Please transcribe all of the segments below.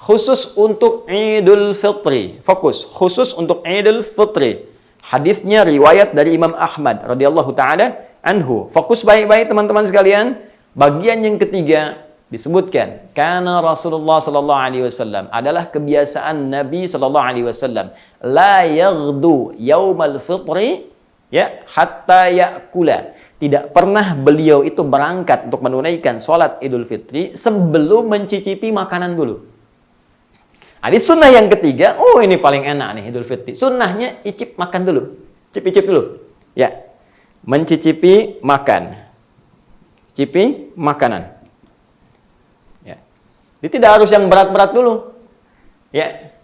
khusus untuk Idul Fitri. Fokus, khusus untuk Idul Fitri. Hadisnya riwayat dari Imam Ahmad radhiyallahu taala anhu. Fokus baik-baik teman-teman sekalian. Bagian yang ketiga disebutkan, karena Rasulullah sallallahu alaihi wasallam adalah kebiasaan Nabi sallallahu alaihi wasallam, la yaghdu yaumal fitri ya hatta yakula. Tidak pernah beliau itu berangkat untuk menunaikan sholat Idul Fitri sebelum mencicipi makanan dulu. Ada sunnah yang ketiga, oh ini paling enak nih Idul Fitri. Sunnahnya icip makan dulu. Cicip dulu. Ya. Mencicipi makan. Cicipi makanan. Ya. Jadi tidak harus yang berat-berat dulu. Ya.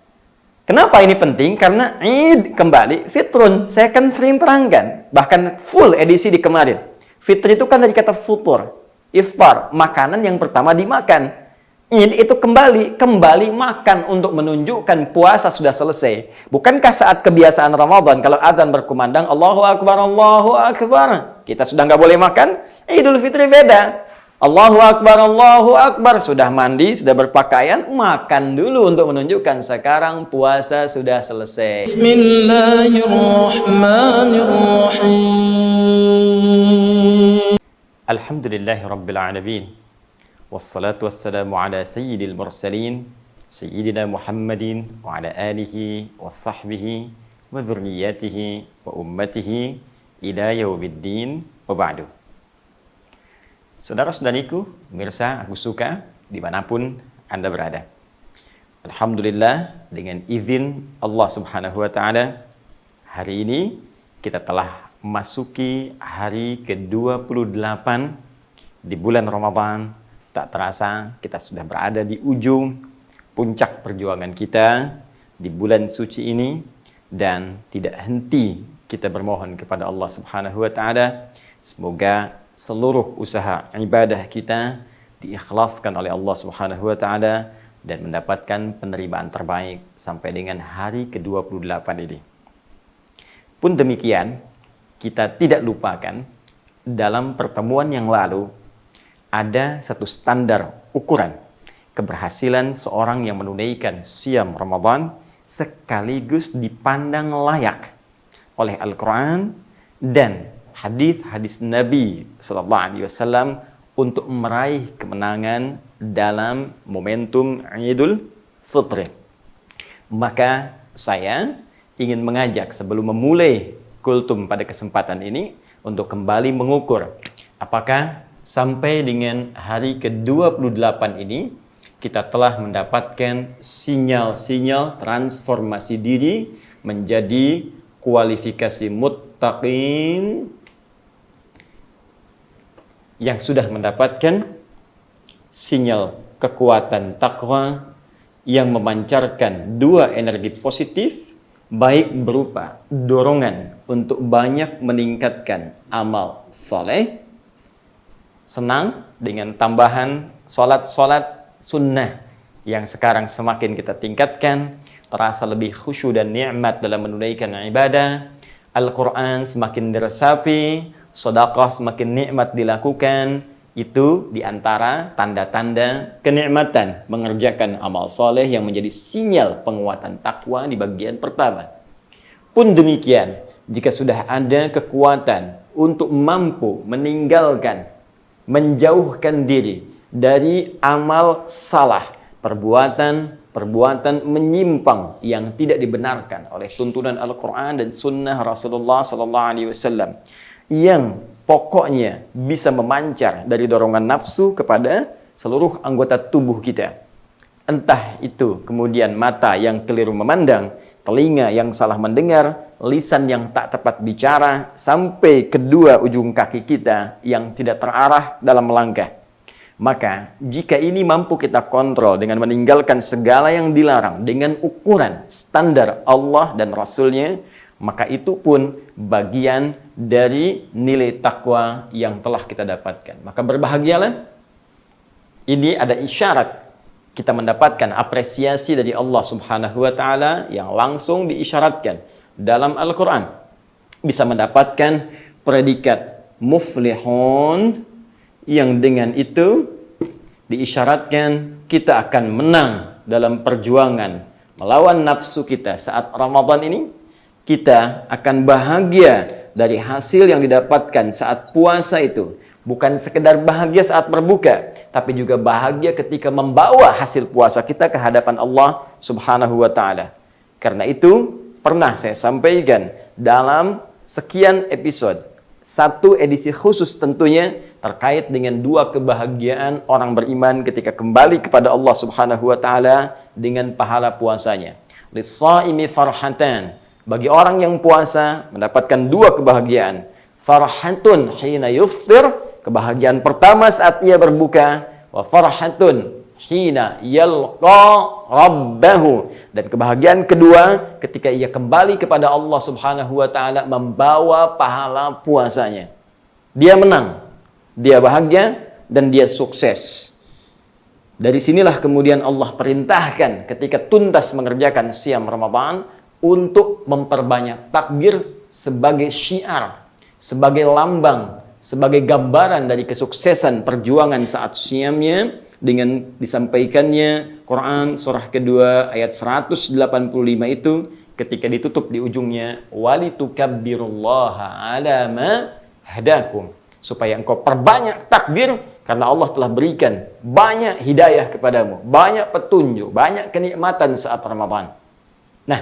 Kenapa ini penting? Karena Id kembali fitrun. Saya kan sering terangkan, bahkan full edisi di kemarin. Fitri itu kan dari kata futur, iftar, makanan yang pertama dimakan. Id itu kembali makan untuk menunjukkan puasa sudah selesai. Bukankah saat kebiasaan Ramadan kalau adzan berkumandang Allahu Akbar, Allahu Akbar, kita sudah nggak boleh makan? Idul Fitri beda. Allahu Akbar, sudah mandi, sudah berpakaian, makan dulu untuk menunjukkan sekarang puasa sudah selesai. Bismillahirrahmanirrahim. Alhamdulillahirabbil alamin. Wassalatu wassalamu ala sayyidil mursalin, sayyidina Muhammadin wa ala alihi wa sahbihi wa dzurriyyatihi wa ummatihi ila yaumiddin wa ba'du. Saudara-saudariku, pemirsa Agus Suka, dimanapun Anda berada. Alhamdulillah, dengan izin Allah Subhanahu wa Ta'ala, hari ini kita telah memasuki hari ke-28 di bulan Ramadan. Tak terasa kita sudah berada di ujung puncak perjuangan kita di bulan suci ini, dan tidak henti kita bermohon kepada Allah Subhanahu wa Ta'ala, semoga seluruh usaha ibadah kita diikhlaskan oleh Allah Subhanahu wa Ta'ala dan mendapatkan penerimaan terbaik sampai dengan hari ke-28 ini. Pun demikian, kita tidak lupakan dalam pertemuan yang lalu ada satu standar ukuran keberhasilan seorang yang menunaikan siam Ramadan sekaligus dipandang layak oleh Al-Quran dan hadis-hadis Nabi Sallallahu Alaihi Wasallam untuk meraih kemenangan dalam momentum Idul Fitri. Maka saya ingin mengajak sebelum memulai kultum pada kesempatan ini untuk kembali mengukur apakah sampai dengan hari ke-28 ini kita telah mendapatkan sinyal-sinyal transformasi diri menjadi kualifikasi muttaqin yang sudah mendapatkan sinyal kekuatan takwa yang memancarkan dua energi positif, baik berupa dorongan untuk banyak meningkatkan amal soleh, senang dengan tambahan solat-solat sunnah yang sekarang semakin kita tingkatkan, terasa lebih khusyuk dan nikmat dalam menunaikan ibadah, Al-Quran semakin diresapi, sedekah semakin nikmat dilakukan. Itu diantara tanda-tanda kenikmatan mengerjakan amal soleh yang menjadi sinyal penguatan takwa di bagian pertama. Pun demikian, jika sudah ada kekuatan untuk mampu meninggalkan, menjauhkan diri dari amal salah, perbuatan menyimpang yang tidak dibenarkan oleh tuntunan Al-Quran dan Sunnah Rasulullah Sallallahu Alaihi Wasallam, yang pokoknya bisa memancar dari dorongan nafsu kepada seluruh anggota tubuh kita. Entah itu kemudian mata yang keliru memandang, telinga yang salah mendengar, lisan yang tak tepat bicara, sampai kedua ujung kaki kita yang tidak terarah dalam melangkah. Maka jika ini mampu kita kontrol dengan meninggalkan segala yang dilarang dengan ukuran standar Allah dan Rasulnya, maka itu pun bagian dari nilai takwa yang telah kita dapatkan. Maka berbahagialah. Ini ada isyarat kita mendapatkan apresiasi dari Allah Subhanahu wa Ta'ala yang langsung diisyaratkan dalam Al-Quran. Bisa mendapatkan predikat muflihun, yang dengan itu diisyaratkan kita akan menang dalam perjuangan melawan nafsu kita saat Ramadan ini, kita akan bahagia dari hasil yang didapatkan saat puasa itu. Bukan sekedar bahagia saat berbuka, tapi juga bahagia ketika membawa hasil puasa kita ke hadapan Allah Subhanahu wa Ta'ala. Karena itu, pernah saya sampaikan dalam sekian episode, satu edisi khusus tentunya terkait dengan dua kebahagiaan orang beriman ketika kembali kepada Allah Subhanahu wa Ta'ala dengan pahala puasanya. Lis-shaimi farhatan. Bagi orang yang puasa mendapatkan dua kebahagiaan. Farhatun hina yuftir, kebahagiaan pertama saat ia berbuka, wa farhatun hina yalqa rabbahu, dan kebahagiaan kedua ketika ia kembali kepada Allah Subhanahu wa Ta'ala membawa pahala puasanya. Dia menang, dia bahagia, dan dia sukses. Dari sinilah kemudian Allah perintahkan ketika tuntas mengerjakan siam Ramadan untuk memperbanyak takbir sebagai syiar, sebagai lambang, sebagai gambaran dari kesuksesan perjuangan saat siamnya, dengan disampaikannya Quran surah kedua ayat 185 itu ketika ditutup di ujungnya walitukabbirullaha ala ma hadakum, supaya engkau perbanyak takbir karena Allah telah berikan banyak hidayah kepadamu, banyak petunjuk, banyak kenikmatan saat Ramadan. Nah,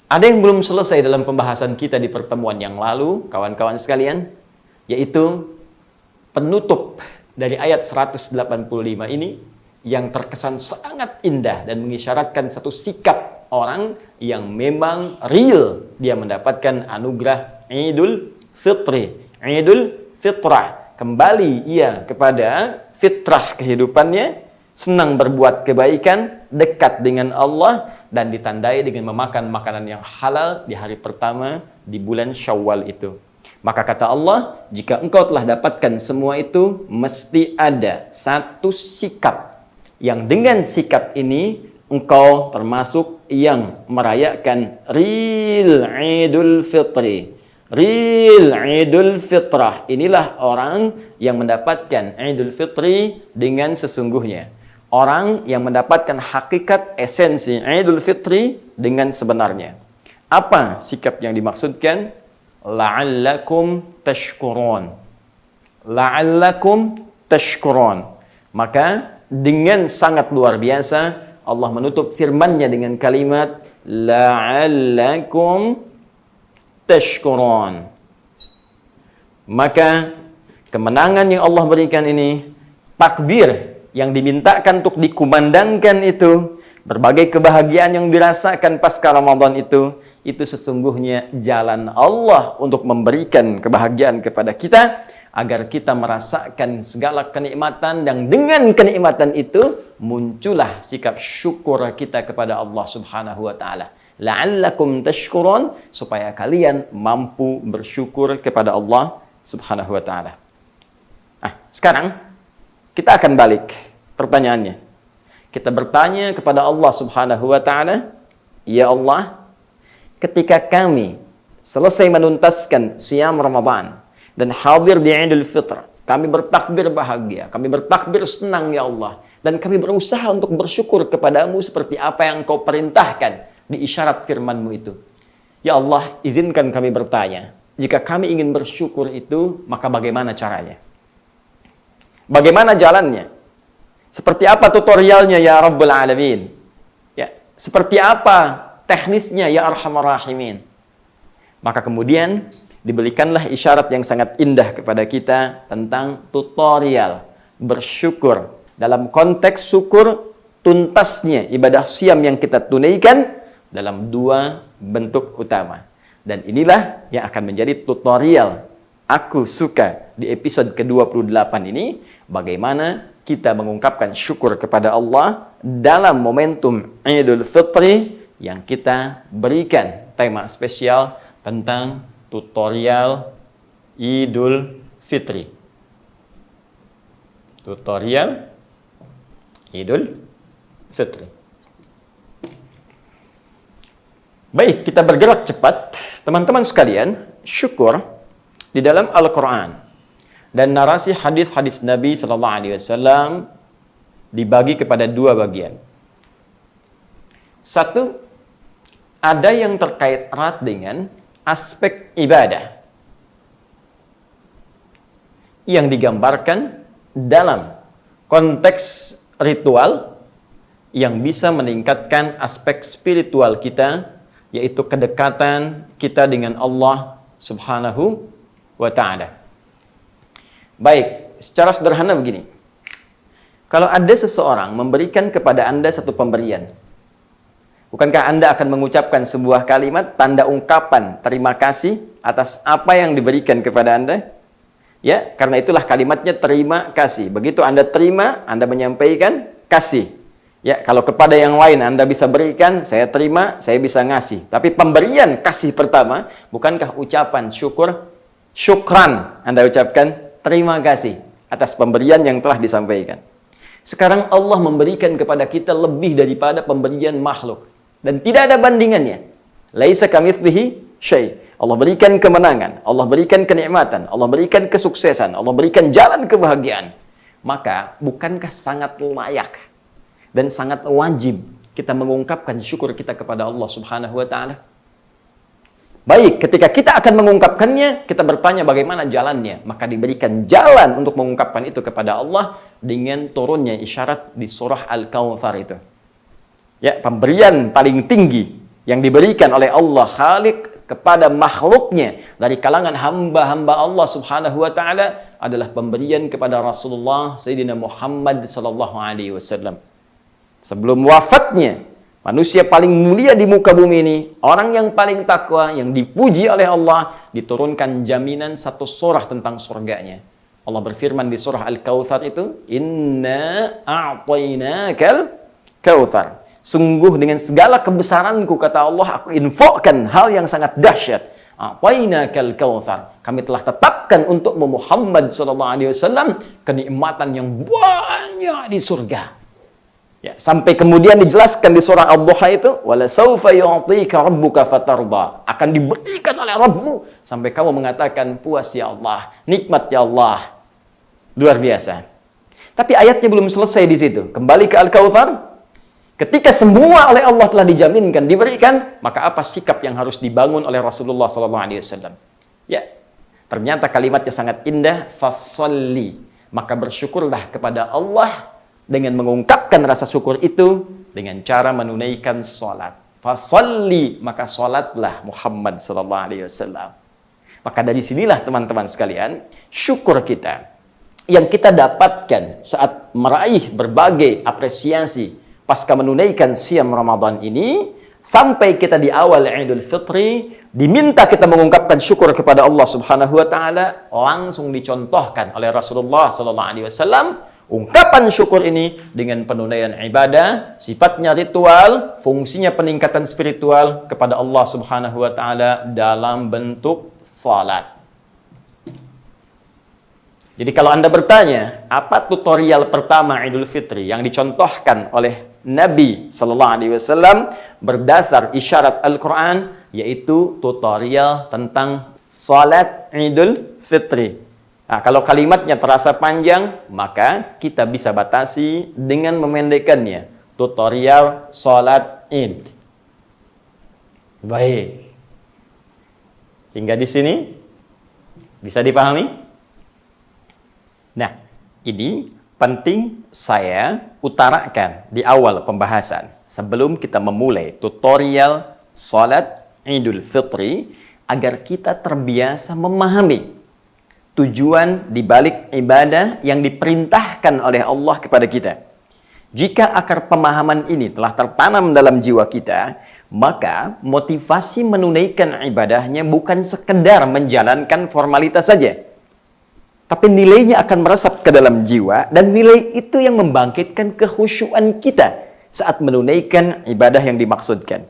ada yang belum selesai dalam pembahasan kita di pertemuan yang lalu, kawan-kawan sekalian, yaitu penutup dari ayat 185 ini yang terkesan sangat indah dan mengisyaratkan satu sikap orang yang memang real dia mendapatkan anugerah Idul Fitri, Idul Fitrah. Kembali ia kepada fitrah kehidupannya, senang berbuat kebaikan, dekat dengan Allah, dan ditandai dengan memakan makanan yang halal di hari pertama di bulan Syawal itu. Maka kata Allah, jika engkau telah dapatkan semua itu, mesti ada satu sikap yang dengan sikap ini engkau termasuk yang merayakan real Idul Fitri, real Idul Fitrah. Inilah orang yang mendapatkan Idul Fitri dengan sesungguhnya. Orang yang mendapatkan hakikat esensi Idul Fitri dengan sebenarnya. Apa sikap yang dimaksudkan? La'allakum tashkurun. La'allakum tashkurun. Maka dengan sangat luar biasa Allah menutup firman-Nya dengan kalimat la'allakum tashkurun. Maka kemenangan yang Allah berikan ini, takbir yang dimintakan untuk dikumandangkan itu, berbagai kebahagiaan yang dirasakan pasca Ramadan itu sesungguhnya jalan Allah untuk memberikan kebahagiaan kepada kita, agar kita merasakan segala kenikmatan, dan dengan kenikmatan itu muncullah sikap syukur kita kepada Allah Subhanahu wa Ta'ala. La'allakum tashkurun, supaya kalian mampu bersyukur kepada Allah Subhanahu wa Ta'ala. Nah, sekarang kita akan balik pertanyaannya. Kita bertanya kepada Allah Subhanahu wa Ta'ala, ya Allah, ketika kami selesai menuntaskan siam Ramadan dan hadir di Idul Fitr, kami bertakbir bahagia, kami bertakbir senang ya Allah, dan kami berusaha untuk bersyukur kepadamu seperti apa yang Kau perintahkan di isyarat firman-Mu itu. Ya Allah, izinkan kami bertanya, jika kami ingin bersyukur itu, maka bagaimana caranya? Bagaimana jalannya? Seperti apa tutorialnya ya Rabbul Alamin? Ya, seperti apa teknisnya ya Arhamar Rahimin? Maka kemudian diberikanlah isyarat yang sangat indah kepada kita tentang tutorial bersyukur dalam konteks syukur tuntasnya ibadah siam yang kita tunaikan dalam dua bentuk utama. Dan inilah yang akan menjadi tutorial aku suka di episode ke-28 ini, bagaimana kita mengungkapkan syukur kepada Allah dalam momentum Idul Fitri yang kita berikan tema spesial tentang tutorial Idul Fitri. Tutorial Idul Fitri. Baik, kita bergerak cepat. Teman-teman sekalian, syukur di dalam Al-Quran dan narasi hadis-hadis Nabi SAW dibagi kepada dua bagian. Satu, ada yang terkait erat dengan aspek ibadah yang digambarkan dalam konteks ritual yang bisa meningkatkan aspek spiritual kita, yaitu kedekatan kita dengan Allah Subhanahu wa Ta'ala. Baik, secara sederhana begini. Kalau ada seseorang memberikan kepada Anda satu pemberian, bukankah Anda akan mengucapkan sebuah kalimat tanda ungkapan terima kasih atas apa yang diberikan kepada Anda? Ya, karena itulah kalimatnya terima kasih. Begitu Anda terima, Anda menyampaikan kasih. Ya, kalau kepada yang lain Anda bisa berikan, saya terima, saya bisa ngasih. Tapi pemberian kasih pertama, bukankah ucapan syukur? Syukran Anda ucapkan terima kasih atas pemberian yang telah disampaikan. Sekarang Allah memberikan kepada kita lebih daripada pemberian makhluk. Dan tidak ada bandingannya. Laisa kamitslihi syai'. Allah berikan kemenangan, Allah berikan kenikmatan, Allah berikan kesuksesan, Allah berikan jalan kebahagiaan. Maka bukankah sangat layak dan sangat wajib kita mengungkapkan syukur kita kepada Allah Subhanahu wa Ta'ala? Baik, ketika kita akan mengungkapkannya, kita bertanya bagaimana jalannya. Maka diberikan jalan untuk mengungkapkan itu kepada Allah dengan turunnya isyarat di surah Al-Kautsar itu. Ya, pemberian paling tinggi yang diberikan oleh Allah Khaliq kepada makhluknya dari kalangan hamba-hamba Allah Subhanahu wa Ta'ala adalah pemberian kepada Rasulullah Sayyidina Muhammad sallallahu alaihi wasallam. Sebelum wafatnya, manusia paling mulia di muka bumi ini, orang yang paling takwa, yang dipuji oleh Allah, diturunkan jaminan satu surah tentang surganya. Allah berfirman di surah Al-Kautsar itu, "Inna a'tainakal kautsar." Sungguh dengan segala kebesaranku, kata Allah, aku infokan hal yang sangat dahsyat. A'tainakal kautsar. Kami telah tetapkan untuk Muhammad sallallahu alaihi wasallam kenikmatan yang banyak di surga. Ya, sampai kemudian dijelaskan di surah Ad-Duha itu, wala saufa yu'tika rabbuka fatarda. Akan diberikan oleh Rabbmu sampai kamu mengatakan puas ya Allah, nikmat ya Allah. Luar biasa. Tapi ayatnya belum selesai di situ. Kembali ke Al-Kautsar. Ketika semua oleh Allah telah dijaminkan, diberikan, maka apa sikap yang harus dibangun oleh Rasulullah SAW? Ya, ternyata kalimatnya sangat indah, fasalli. Maka bersyukurlah kepada Allah dengan mengungkapkan rasa syukur itu dengan cara menunaikan salat. Fasalli, maka salatlah Muhammad SAW. Maka dari sinilah teman-teman sekalian, syukur kita yang kita dapatkan saat meraih berbagai apresiasi pasca menunaikan siam Ramadan ini, sampai kita di awal Idul Fitri, diminta kita mengungkapkan syukur kepada Allah Subhanahu wa Ta'ala, langsung dicontohkan oleh Rasulullah sallallahu alaihi wasallam ungkapan syukur ini dengan penunaian ibadah, sifatnya ritual, fungsinya peningkatan spiritual kepada Allah Subhanahu wa Ta'ala dalam bentuk salat. Jadi kalau Anda bertanya, apa tutorial pertama Idul Fitri yang dicontohkan oleh Nabi sallallahu alaihi wasallam berdasar isyarat Al-Qur'an, yaitu tutorial tentang salat Idul Fitri. Nah, kalau kalimatnya terasa panjang, maka kita bisa batasi dengan memendekkannya. Tutorial salat Id. Baik. Hingga di sini bisa dipahami? Nah, ini penting saya utarakan di awal pembahasan sebelum kita memulai tutorial salat Idul Fitri, agar kita terbiasa memahami tujuan di balik ibadah yang diperintahkan oleh Allah kepada kita. Jika akar pemahaman ini telah tertanam dalam jiwa kita, maka motivasi menunaikan ibadahnya bukan sekedar menjalankan formalitas saja, tapi nilainya akan meresap ke dalam jiwa, dan nilai itu yang membangkitkan kekhusyuan kita saat menunaikan ibadah yang dimaksudkan.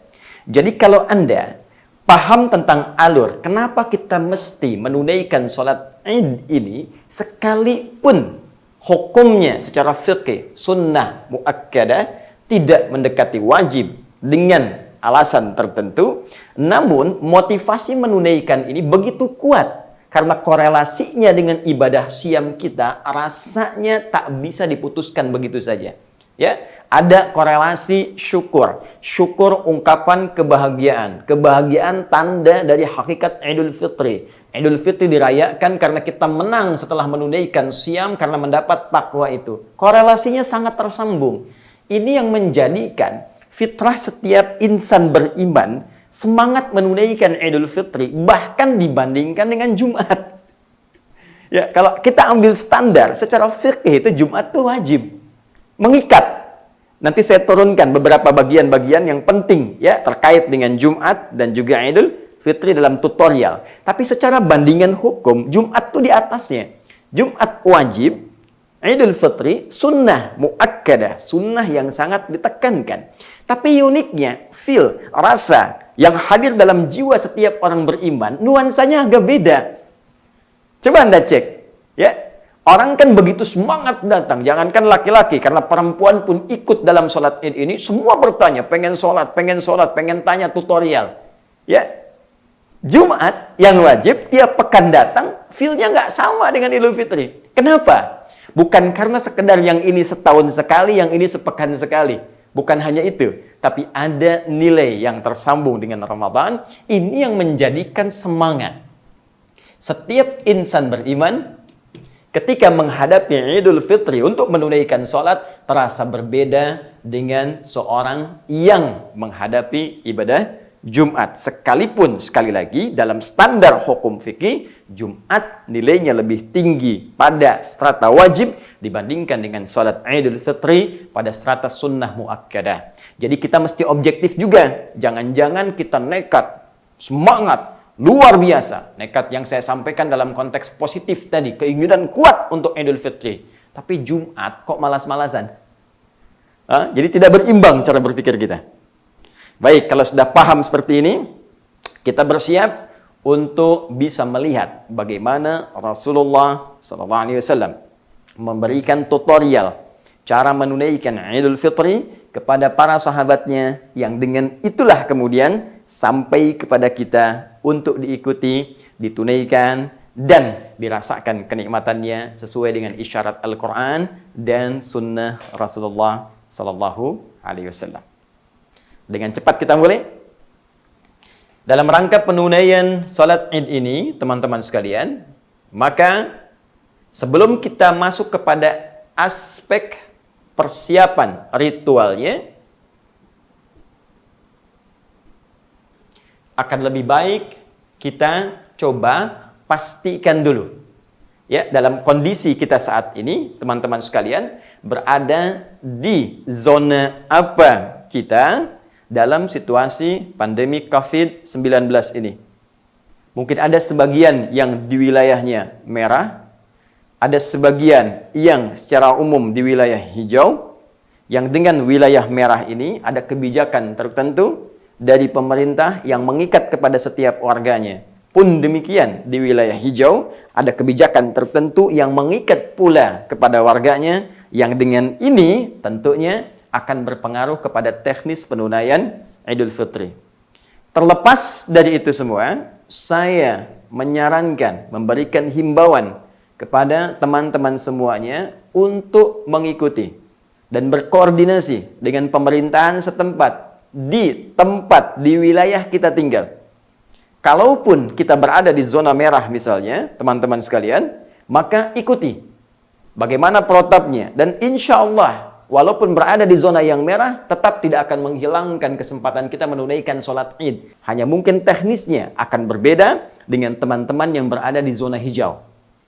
Jadi kalau Anda paham tentang alur, kenapa kita mesti menunaikan sholat Id ini, sekalipun hukumnya secara fikih, sunnah, muakkadah, tidak mendekati wajib dengan alasan tertentu, namun motivasi menunaikan ini begitu kuat. Karena korelasinya dengan ibadah siam kita rasanya tak bisa diputuskan begitu saja. Ya, Ada korelasi syukur. Syukur ungkapan kebahagiaan. Kebahagiaan tanda dari hakikat Idul Fitri. Idul Fitri dirayakan karena kita menang setelah menunaikan siam karena mendapat takwa itu. Korelasinya sangat tersambung. Ini yang menjadikan fitrah setiap insan beriman semangat menunaikan Idul Fitri bahkan dibandingkan dengan Jumat. Ya, kalau kita ambil standar secara fikih itu Jumat itu wajib. Mengikat. Nanti saya turunkan beberapa bagian-bagian yang penting ya terkait dengan Jumat dan juga Idul Fitri dalam tutorial. Tapi secara bandingan hukum, Jumat itu di atasnya. Jumat wajib, Idul Fitri sunnah muakkadah, sunnah yang sangat ditekankan. Tapi uniknya, feel, rasa yang hadir dalam jiwa setiap orang beriman, nuansanya agak beda. Coba Anda cek, ya. Orang kan begitu semangat datang, jangankan laki-laki, karena perempuan pun ikut dalam sholat Id ini, semua bertanya, pengen sholat, pengen tanya tutorial. Ya, Jumat yang wajib, tiap pekan datang, feel-nya nggak sama dengan Idul Fitri. Kenapa? Bukan karena sekedar yang ini setahun sekali, yang ini sepekan sekali. Bukan hanya itu, tapi ada nilai yang tersambung dengan Ramadan, ini yang menjadikan semangat. Setiap insan beriman ketika menghadapi Idul Fitri untuk menunaikan sholat terasa berbeda dengan seorang yang menghadapi ibadah Jumat. Sekalipun sekali lagi dalam standar hukum fikih Jumat nilainya lebih tinggi pada strata wajib dibandingkan dengan sholat Idul Fitri pada strata sunnah muakkadah. Jadi kita mesti objektif juga. Jangan-jangan kita nekat, semangat, luar biasa. Nekat yang saya sampaikan dalam konteks positif tadi. Keinginan kuat untuk Idul Fitri. Tapi Jumat kok malas-malasan? Jadi tidak berimbang cara berpikir kita. Baik, kalau sudah paham seperti ini, kita bersiap untuk bisa melihat bagaimana Rasulullah SAW memberikan tutorial cara menunaikan Idul Fitri kepada para sahabatnya yang dengan itulah kemudian sampai kepada kita untuk diikuti, ditunaikan, dan dirasakan kenikmatannya sesuai dengan isyarat Al-Quran dan Sunnah Rasulullah SAW. Dengan cepat kita mulai. Dalam rangka penunaian salat Id ini, teman-teman sekalian, maka sebelum kita masuk kepada aspek persiapan ritualnya, akan lebih baik kita coba pastikan dulu. Ya, dalam kondisi kita saat ini, teman-teman sekalian, berada di zona apa kita dalam situasi pandemi COVID-19 ini. Mungkin ada sebagian yang di wilayahnya merah, ada sebagian yang secara umum di wilayah hijau, yang dengan wilayah merah ini ada kebijakan tertentu dari pemerintah yang mengikat kepada setiap warganya. Pun demikian di wilayah hijau ada kebijakan tertentu yang mengikat pula kepada warganya, yang dengan ini tentunya akan berpengaruh kepada teknis penunaian Idul Fitri. Terlepas dari itu semua, saya menyarankan, memberikan himbauan kepada teman-teman semuanya untuk mengikuti dan berkoordinasi dengan pemerintahan setempat di tempat, di wilayah kita tinggal. Kalaupun kita berada di zona merah misalnya, teman-teman sekalian, maka ikuti bagaimana protapnya. Dan insya Allah, walaupun berada di zona yang merah, tetap tidak akan menghilangkan kesempatan kita menunaikan sholat Id. Hanya mungkin teknisnya akan berbeda dengan teman-teman yang berada di zona hijau.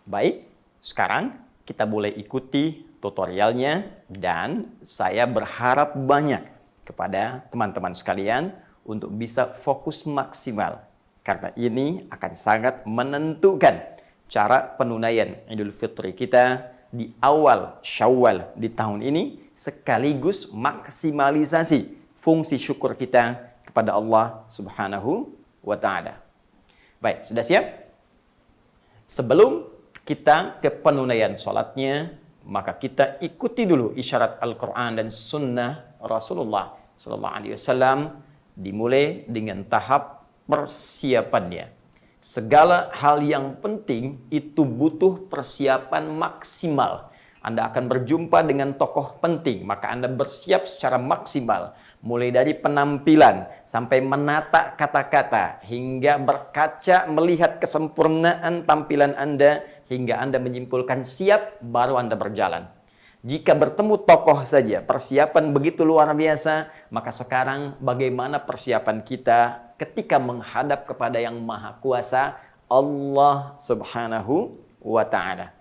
Baik, sekarang kita boleh ikuti tutorialnya, dan saya berharap banyak kepada teman-teman sekalian untuk bisa fokus maksimal. Karena ini akan sangat menentukan cara penunaian Idul Fitri kita di awal Syawal di tahun ini, sekaligus maksimalisasi fungsi syukur kita kepada Allah Subhanahu wa Ta'ala. Baik, sudah siap? Sebelum kita ke penunaian sholatnya, maka kita ikuti dulu isyarat Al-Quran dan Sunnah Rasulullah SAW, dimulai dengan tahap persiapannya. Segala hal yang penting itu butuh persiapan maksimal. Anda akan berjumpa dengan tokoh penting, maka Anda bersiap secara maksimal. Mulai dari penampilan, sampai menata kata-kata, hingga berkaca melihat kesempurnaan tampilan Anda, hingga Anda menyimpulkan siap, baru Anda berjalan. Jika bertemu tokoh saja, persiapan begitu luar biasa, maka sekarang bagaimana persiapan kita ketika menghadap kepada yang Maha Kuasa, Allah Subhanahu wa Ta'ala.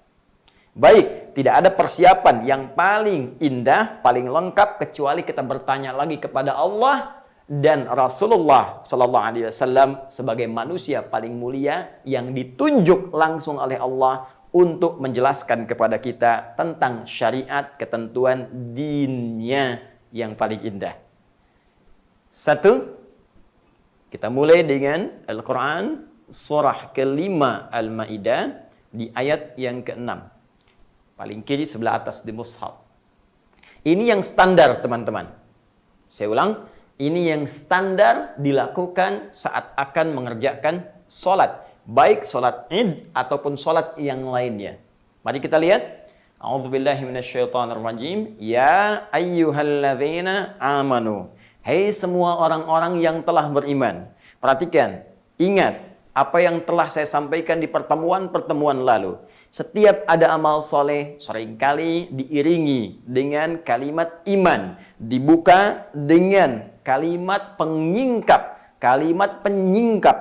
Baik, tidak ada persiapan yang paling indah, paling lengkap kecuali kita bertanya lagi kepada Allah dan Rasulullah Sallallahu Alaihi Wasallam sebagai manusia paling mulia yang ditunjuk langsung oleh Allah untuk menjelaskan kepada kita tentang syariat, ketentuan dinnya yang paling indah. Satu, kita mulai dengan Al-Quran surah kelima Al-Ma'idah di ayat yang ke-6. Paling kiri sebelah atas di mushaf. Ini yang standar, teman-teman. Saya ulang, ini yang standar dilakukan saat akan mengerjakan sholat. Baik sholat id ataupun sholat yang lainnya. Mari kita lihat. A'udzubillahi minasyaitonirrajim. Ya ayyuhalladzina amanu. Hei semua orang-orang yang telah beriman. Perhatikan, ingat apa yang telah saya sampaikan di pertemuan-pertemuan lalu. Setiap ada amal soleh seringkali diiringi dengan kalimat iman. Dibuka dengan kalimat penyingkap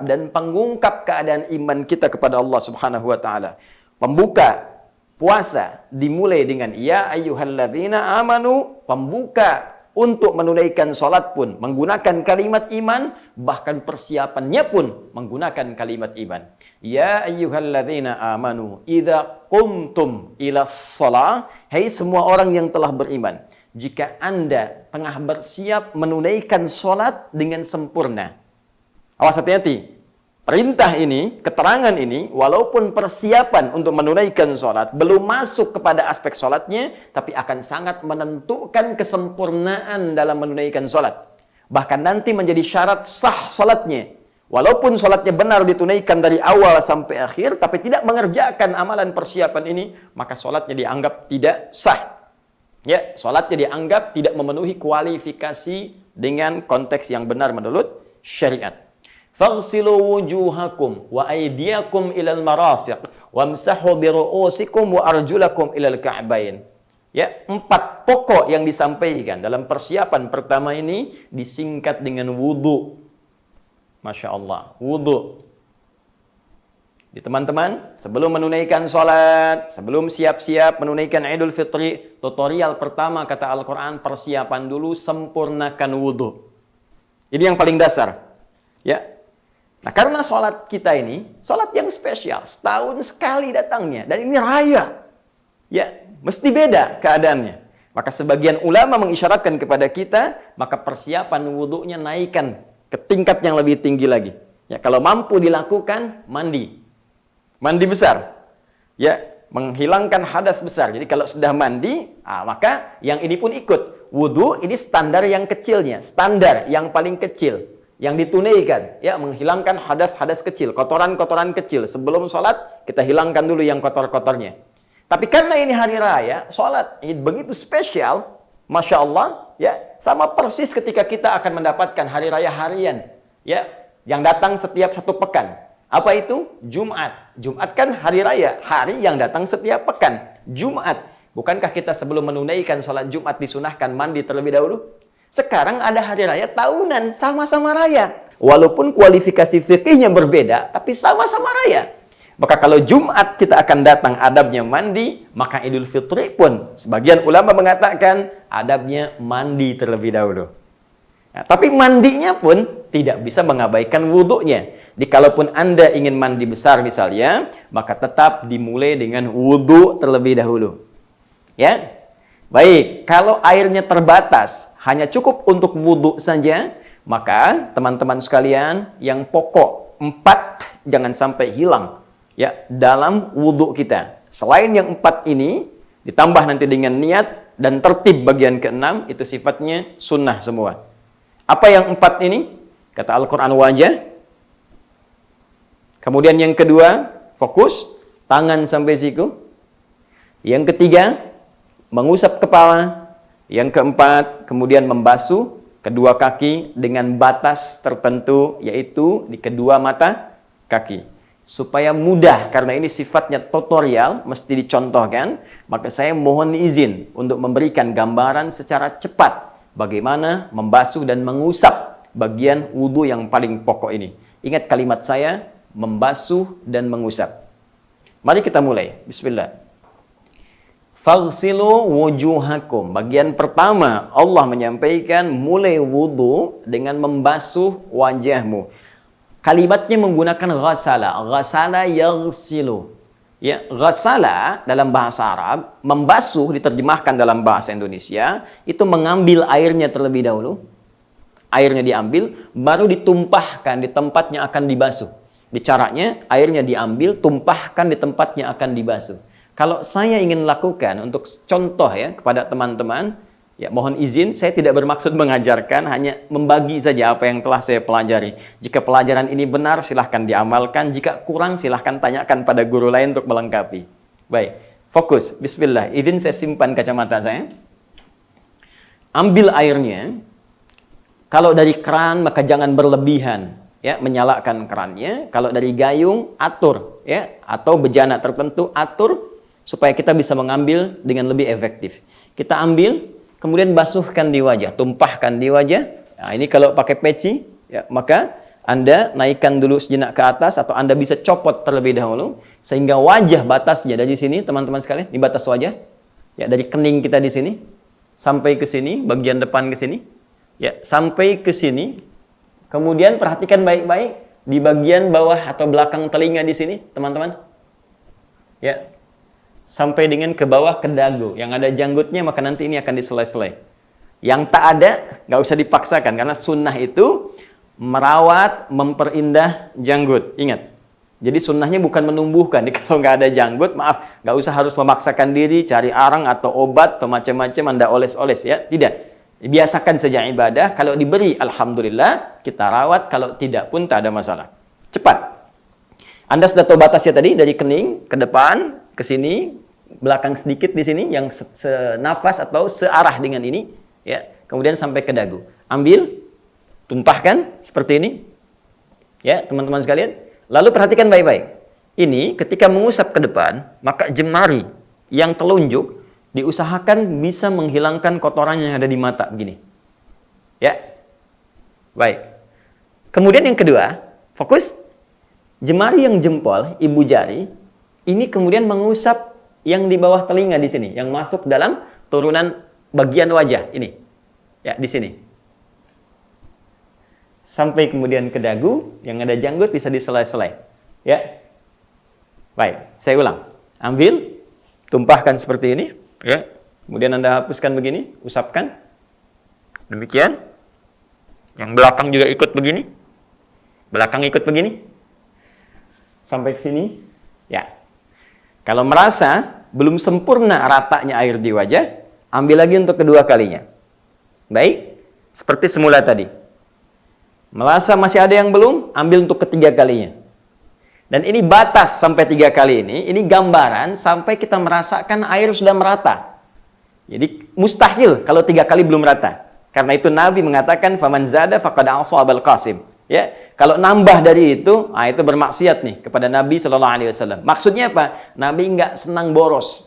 dan pengungkap keadaan iman kita kepada Allah Subhanahu wa Ta'ala. Pembuka puasa dimulai dengan ya ayyuhalladzina amanu. Pembuka untuk menunaikan sholat pun menggunakan kalimat iman, bahkan persiapannya pun menggunakan kalimat iman. Ya ayyuhalladzina amanu idza qumtum ilas shalah. Hai semua orang yang telah beriman, jika Anda tengah bersiap menunaikan sholat dengan sempurna. Awas, hati-hati. Perintah ini, keterangan ini, walaupun persiapan untuk menunaikan sholat belum masuk kepada aspek sholatnya, tapi akan sangat menentukan kesempurnaan dalam menunaikan sholat. Bahkan nanti menjadi syarat sah sholatnya. Walaupun sholatnya benar ditunaikan dari awal sampai akhir, tapi tidak mengerjakan amalan persiapan ini, maka sholatnya dianggap tidak sah. Ya, sholatnya dianggap tidak memenuhi kualifikasi dengan konteks yang benar menurut syariat. Faghsilu wujuhakum wa aydiyakum ilal marafiq wamsahu bi ru'usikum wa arjulakum ilal ka'bain. Ya, 4 pokok yang disampaikan dalam persiapan pertama ini disingkat dengan wudu. Masya Allah, wudu. Di teman-teman, sebelum menunaikan sholat, sebelum siap-siap menunaikan Idul Fitri, tutorial pertama kata Al-Quran, persiapan dulu, sempurnakan wudu. Ini yang paling dasar. Ya. Nah, karena sholat kita ini, sholat yang spesial, setahun sekali datangnya, dan ini raya. Ya, mesti beda keadaannya. Maka sebagian ulama mengisyaratkan kepada kita, maka persiapan wudhunya naikkan ke tingkat yang lebih tinggi lagi. Ya, kalau mampu dilakukan, mandi. Mandi besar. Ya, menghilangkan hadas besar. Jadi kalau sudah mandi, maka yang ini pun ikut. Wudhu ini standar yang kecilnya, standar yang paling kecil. Yang ditunaikan, ya, menghilangkan hadas-hadas kecil, kotoran-kotoran kecil. Sebelum sholat, kita hilangkan dulu yang kotor-kotornya. Tapi karena ini hari raya, sholat ini begitu spesial, Masya Allah, ya, sama persis ketika kita akan mendapatkan hari raya harian, ya, yang datang setiap 1 pekan. Apa itu? Jumat. Jumat kan hari raya, hari yang datang setiap pekan. Jumat. Bukankah kita sebelum menunaikan sholat Jumat disunahkan mandi terlebih dahulu? Sekarang ada hari raya tahunan, sama-sama raya. Walaupun kualifikasi fikihnya berbeda, tapi sama-sama raya. Maka kalau Jumat kita akan datang adabnya mandi, maka Idul Fitri pun sebagian ulama mengatakan adabnya mandi terlebih dahulu. Nah, tapi mandinya pun tidak bisa mengabaikan wudhunya. Jadi kalaupun Anda ingin mandi besar misalnya, maka tetap dimulai dengan wudhu terlebih dahulu. Ya, baik. Kalau airnya terbatas, hanya cukup untuk wudhu saja, maka teman-teman sekalian yang pokok 4 jangan sampai hilang ya dalam wudhu kita. Selain yang 4 ini, ditambah nanti dengan niat dan tertib bagian ke-6, itu sifatnya sunnah semua. Apa yang 4 ini? Kata Al-Quran wajah. Kemudian yang kedua, fokus, tangan sampai siku. Yang ketiga, mengusap kepala. Yang keempat, kemudian membasuh kedua kaki dengan batas tertentu, yaitu di kedua mata kaki. Supaya mudah, karena ini sifatnya tutorial, mesti dicontohkan, maka saya mohon izin untuk memberikan gambaran secara cepat bagaimana membasuh dan mengusap bagian wudhu yang paling pokok ini. Ingat kalimat saya, membasuh dan mengusap. Mari kita mulai. Bismillah. Faghsilu wujuhakum. Bagian pertama Allah menyampaikan mulai wudhu dengan membasuh wajahmu. Kalimatnya menggunakan ghasala. Ghasala yaghsilu. Ya, ghasala dalam bahasa Arab, membasuh diterjemahkan dalam bahasa Indonesia, itu mengambil airnya terlebih dahulu. Airnya diambil, baru ditumpahkan di tempatnya akan dibasuh. Di caranya, airnya diambil, tumpahkan di tempatnya akan dibasuh. Kalau saya ingin lakukan untuk contoh ya kepada teman-teman, ya mohon izin, saya tidak bermaksud mengajarkan, hanya membagi saja apa yang telah saya pelajari. Jika pelajaran ini benar, silahkan diamalkan. Jika kurang, silahkan tanyakan pada guru lain untuk melengkapi. Baik, fokus. Bismillah. Izin saya simpan kacamata saya. Ambil airnya. Kalau dari keran, maka jangan berlebihan. Ya, menyalakan kerannya. Kalau dari gayung, atur. Ya, atau bejana tertentu, atur. Supaya kita bisa mengambil dengan lebih efektif. Kita ambil, kemudian basuhkan di wajah, tumpahkan di wajah. Nah, ini kalau pakai peci, ya, maka Anda naikkan dulu sejenak ke atas, atau Anda bisa copot terlebih dahulu, sehingga wajah batasnya dari sini, teman-teman sekalian, di batas wajah, ya, dari kening kita di sini, sampai ke sini, bagian depan ke sini, ya, sampai ke sini. Kemudian perhatikan baik-baik di bagian bawah atau belakang telinga di sini, teman-teman. Ya. Sampai dengan ke bawah ke dagu. Yang ada janggutnya maka nanti ini akan diselai-selai. Yang tak ada, nggak usah dipaksakan. Karena sunnah itu merawat, memperindah janggut. Ingat. Jadi sunnahnya bukan menumbuhkan. Jadi kalau nggak ada janggut, maaf, nggak usah harus memaksakan diri, cari arang atau obat, atau macam-macam, Anda oles-oles. Ya, tidak. Biasakan saja ibadah. Kalau diberi, alhamdulillah, kita rawat. Kalau tidak pun tak ada masalah. Cepat. Anda sudah tahu batasnya tadi, dari kening ke depan, ke sini, belakang sedikit di sini, yang senafas atau searah dengan ini, ya. Kemudian sampai ke dagu. Ambil, tumpahkan seperti ini, ya, teman-teman sekalian. Lalu perhatikan baik-baik. Ini ketika mengusap ke depan, maka jemari yang telunjuk diusahakan bisa menghilangkan kotoran yang ada di mata begini, ya. Baik. Kemudian yang kedua, fokus. Jemari yang jempol, ibu jari, ini kemudian mengusap yang di bawah telinga di sini, yang masuk dalam turunan bagian wajah ini. Ya, di sini. Sampai kemudian ke dagu, yang ada janggut bisa diselai-selai. Ya. Baik, saya ulang. Ambil, tumpahkan seperti ini, ya. Kemudian Anda hapuskan begini, usapkan. Demikian. Yang belakang juga ikut begini. Belakang ikut begini. Sampai ke sini. Ya. Kalau merasa belum sempurna ratanya air di wajah, ambil lagi untuk kedua kalinya. Baik, seperti semula tadi. Merasa masih ada yang belum, ambil untuk ketiga kalinya. Dan ini batas sampai 3 kali ini gambaran sampai kita merasakan air sudah merata. Jadi mustahil kalau 3 kali belum rata. Karena itu Nabi mengatakan, faman zada faqad asa Abul Qasim. Ya, kalau nambah dari itu, itu bermaksiat nih kepada Nabi Shallallahu Alaihi Wasallam. Maksudnya apa? Nabi nggak senang boros.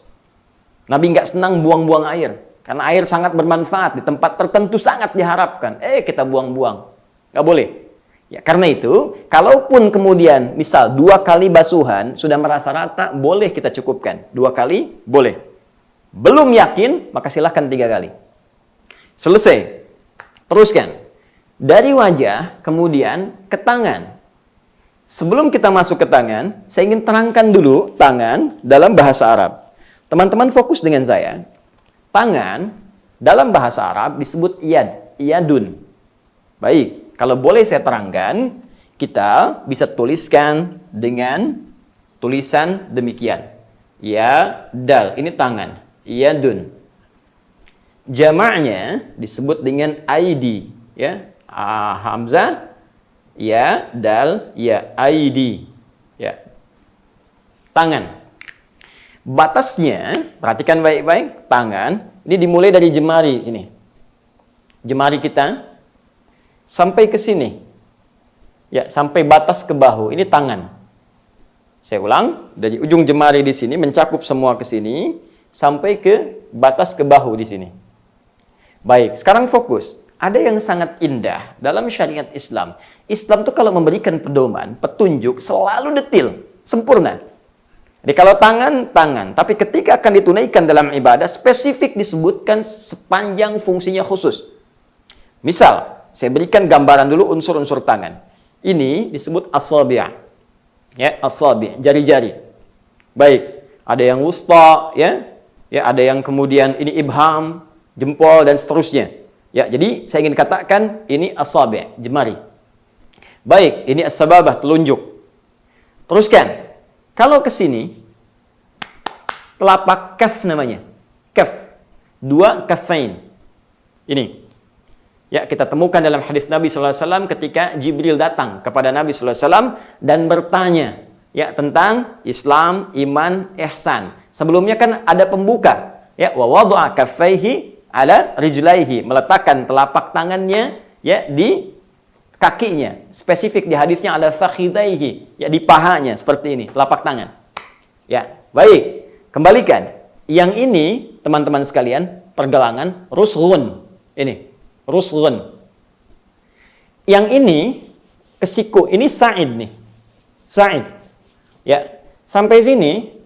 Nabi nggak senang buang-buang air. Karena air sangat bermanfaat di tempat tertentu sangat diharapkan. Kita buang-buang, nggak boleh. Ya, karena itu, kalaupun kemudian misal 2 kali basuhan sudah merasa rata, boleh kita cukupkan. 2 kali boleh. Belum yakin, maka silahkan 3 kali. Selesai. Teruskan. Dari wajah, kemudian ke tangan. Sebelum kita masuk ke tangan, saya ingin terangkan dulu tangan dalam bahasa Arab. Teman-teman fokus dengan saya. Tangan dalam bahasa Arab disebut iyad, iyadun. Baik, kalau boleh saya terangkan, kita bisa tuliskan dengan tulisan demikian. Ya, dal, ini tangan. Iyadun. Jamaknya disebut dengan aidi, ya. Hamzah, ya, dal, ya, aidi, ya, tangan. Batasnya, perhatikan baik-baik, tangan, ini dimulai dari jemari sini. Jemari kita sampai ke sini. Ya, sampai batas ke bahu. Ini tangan. Saya ulang, dari ujung jemari di sini mencakup semua ke sini sampai ke batas ke bahu di sini. Baik, sekarang fokus. Ada yang sangat indah dalam syariat Islam. Islam tuh kalau memberikan pedoman, petunjuk selalu detil, sempurna. Jadi kalau tangan, tangan. Tapi ketika akan ditunaikan dalam ibadah, spesifik disebutkan sepanjang fungsinya khusus. Misal, saya berikan gambaran dulu unsur-unsur tangan. Ini disebut asabi'. Ya, asabi', jari-jari. Baik, ada yang wusta, ya. Ya, ada yang kemudian ini ibham, jempol dan seterusnya. Ya, jadi saya ingin katakan ini asabi', jemari. Baik, ini as-sababah, telunjuk. Teruskan. Kalau ke sini, telapak kaf namanya. Kaf. Dua kafain. Ini. Ya, kita temukan dalam hadis Nabi SAW ketika Jibril datang kepada Nabi SAW dan bertanya ya tentang Islam, iman, ihsan. Sebelumnya kan ada pembuka. Ya, wa wada'a kaffaihi ala rijlaihi, meletakkan telapak tangannya ya di kakinya. Spesifik di hadisnya ala fakhidaihi, ya di pahanya seperti ini, telapak tangan. Ya, baik. Kembalikan. Yang ini teman-teman sekalian, pergelangan rusghun. Ini, rusghun. Yang ini ke siku, ini sa'id nih. Sa'id. Ya, sampai sini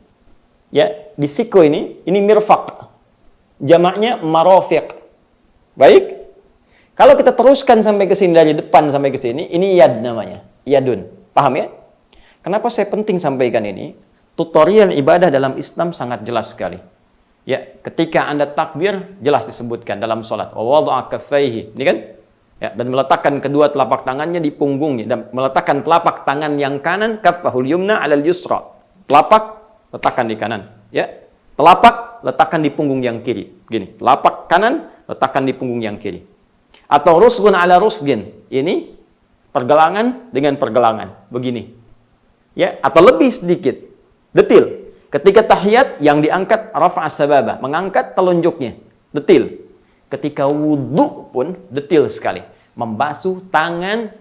ya, di siku ini mirfaq. Jamaknya marafiq. Baik. Kalau kita teruskan sampai ke sini, dari depan sampai ke sini, ini yad namanya. Yadun. Paham ya? Kenapa saya penting sampaikan ini? Tutorial ibadah dalam Islam sangat jelas sekali. Ya, ketika Anda takbir, jelas disebutkan dalam sholat. Wa wada'a kaffaihi. Ini kan? Ya, dan meletakkan kedua telapak tangannya di punggungnya. Dan meletakkan telapak tangan yang kanan, kaffahul yumna alal yusra. Telapak, letakkan di kanan. Ya. Telapak letakkan di punggung yang kiri. Gini, telapak kanan letakkan di punggung yang kiri. Atau rusgun ala rusgin. Ini pergelangan dengan pergelangan. Begini. Ya, atau lebih sedikit. Detil. Ketika tahiyat yang diangkat rafa'as sababah, mengangkat telunjuknya. Detil. Ketika wudu pun detil sekali. Membasuh tangan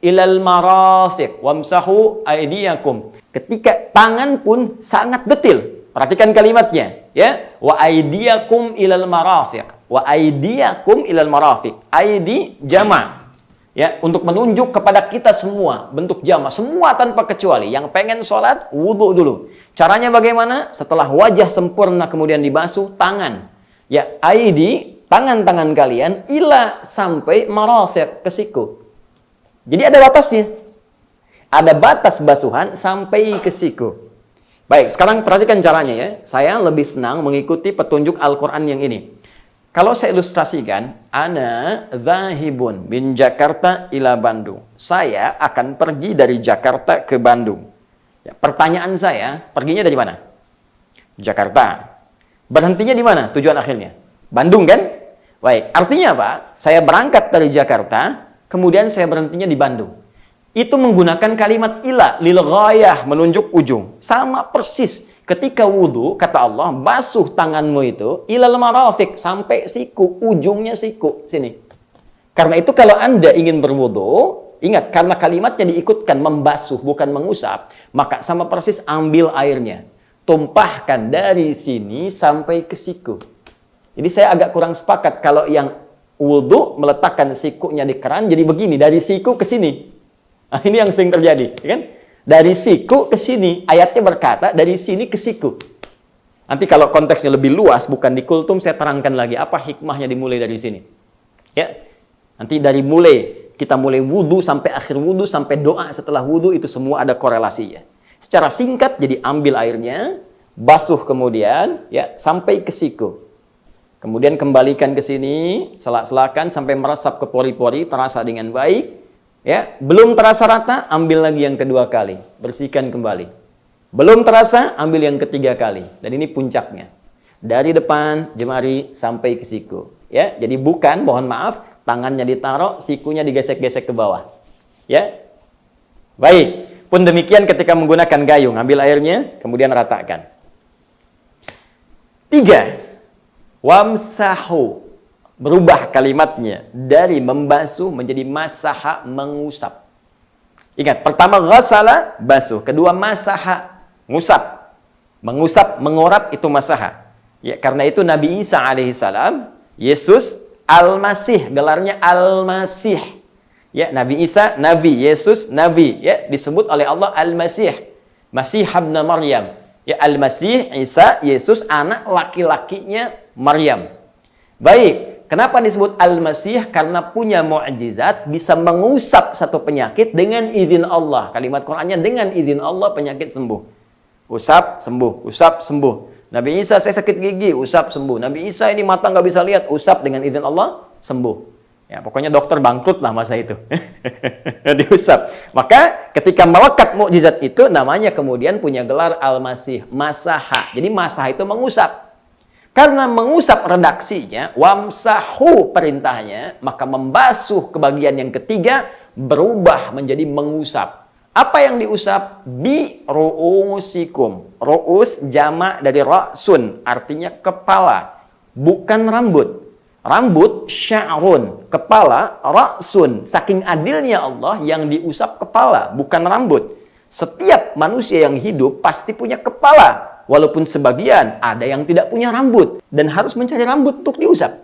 ilal marafiq wamsahu aydiyakum. Ketika tangan pun sangat detil. Perhatikan kalimatnya, ya. Wa aydiyakum ilal marafiq. Wa aydiyakum ilal marafiq. Aidi jama'. Ya, untuk menunjuk kepada kita semua, bentuk jama', semua tanpa kecuali. Yang pengen sholat, wudu dulu. Caranya bagaimana? Setelah wajah sempurna kemudian dibasuh tangan. Ya, aidi, tangan-tangan kalian ila sampai marafiq, ke siku. Jadi ada batasnya. Ada batas basuhan sampai ke siku. Baik, sekarang perhatikan caranya ya. Saya lebih senang mengikuti petunjuk Al-Quran yang ini. Kalau saya ilustrasikan, ana zahibun min Jakarta ila Bandung. Saya akan pergi dari Jakarta ke Bandung. Ya, pertanyaan saya, perginya dari mana? Jakarta. Berhentinya di mana tujuan akhirnya? Bandung kan? Baik, artinya apa? Saya berangkat dari Jakarta, kemudian saya berhentinya di Bandung. Itu menggunakan kalimat ila, lil ghayah, menunjuk ujung. Sama persis ketika wudu, kata Allah, basuh tanganmu itu ilal marafiq, sampai siku, ujungnya siku, sini. Karena itu kalau Anda ingin berwudu, ingat, karena kalimatnya diikutkan membasuh, bukan mengusap, maka sama persis ambil airnya. Tumpahkan dari sini sampai ke siku. Jadi saya agak kurang sepakat kalau yang wudu meletakkan sikunya di keran, jadi begini, dari siku ke sini. Nah, ini yang sering terjadi, kan? Dari siku ke sini, ayatnya berkata dari sini ke siku. Nanti kalau konteksnya lebih luas, bukan di kultum, saya terangkan lagi apa hikmahnya dimulai dari sini. Ya, nanti dari kita mulai wudu sampai akhir wudu sampai doa setelah wudu itu semua ada korelasinya. Secara singkat, jadi ambil airnya, basuh kemudian, ya sampai ke siku. Kemudian kembalikan ke sini, selak-selakan sampai meresap ke pori-pori, terasa dengan baik. Ya, belum terasa rata, ambil lagi yang kedua kali, bersihkan kembali. Belum terasa, ambil yang ketiga kali. Dan ini puncaknya. Dari depan jemari sampai ke siku. Ya, jadi bukan, mohon maaf, tangannya ditaruh, sikunya digesek-gesek ke bawah. Ya. Baik. Pun demikian ketika menggunakan gayung, ambil airnya, kemudian ratakan. Tiga, wamsahu, berubah kalimatnya dari membasuh menjadi masaha, mengusap. Ingat, pertama ghasala, basuh. Kedua masaha, ngusap. Mengusap, mengorap itu masaha. Ya, karena itu Nabi Isa alaihissalam, Yesus Al-Masih, gelarnya Al-Masih. Ya, Nabi Isa, Nabi, Yesus, Nabi. Ya, disebut oleh Allah Al-Masih. Masih ibn Maryam. Ya, Al-Masih, Isa, Yesus, anak laki-lakinya Maryam. Baik, kenapa disebut Al-Masih? Karena punya mukjizat, bisa mengusap satu penyakit dengan izin Allah. Kalimat Qur'annya dengan izin Allah penyakit sembuh. Usap, sembuh. Usap, sembuh. Nabi Isa, saya sakit gigi, usap, sembuh. Nabi Isa, ini mata nggak bisa lihat, usap dengan izin Allah, sembuh. Ya, pokoknya dokter bangkrut lah masa itu. Diusap. Maka ketika melekat mukjizat itu, namanya kemudian punya gelar Al-Masih, masaha. Jadi masaha itu mengusap. Karena mengusap redaksinya, wamsahu perintahnya, maka membasuh ke bagian yang ketiga, berubah menjadi mengusap. Apa yang diusap? Bi ru'usikum. Ru'us jamak dari ra'sun, artinya kepala, bukan rambut. Rambut sya'run, kepala, ra'sun. Saking adilnya Allah yang diusap kepala, bukan rambut. Setiap manusia yang hidup pasti punya kepala, walaupun sebagian ada yang tidak punya rambut dan harus mencari rambut untuk diusap.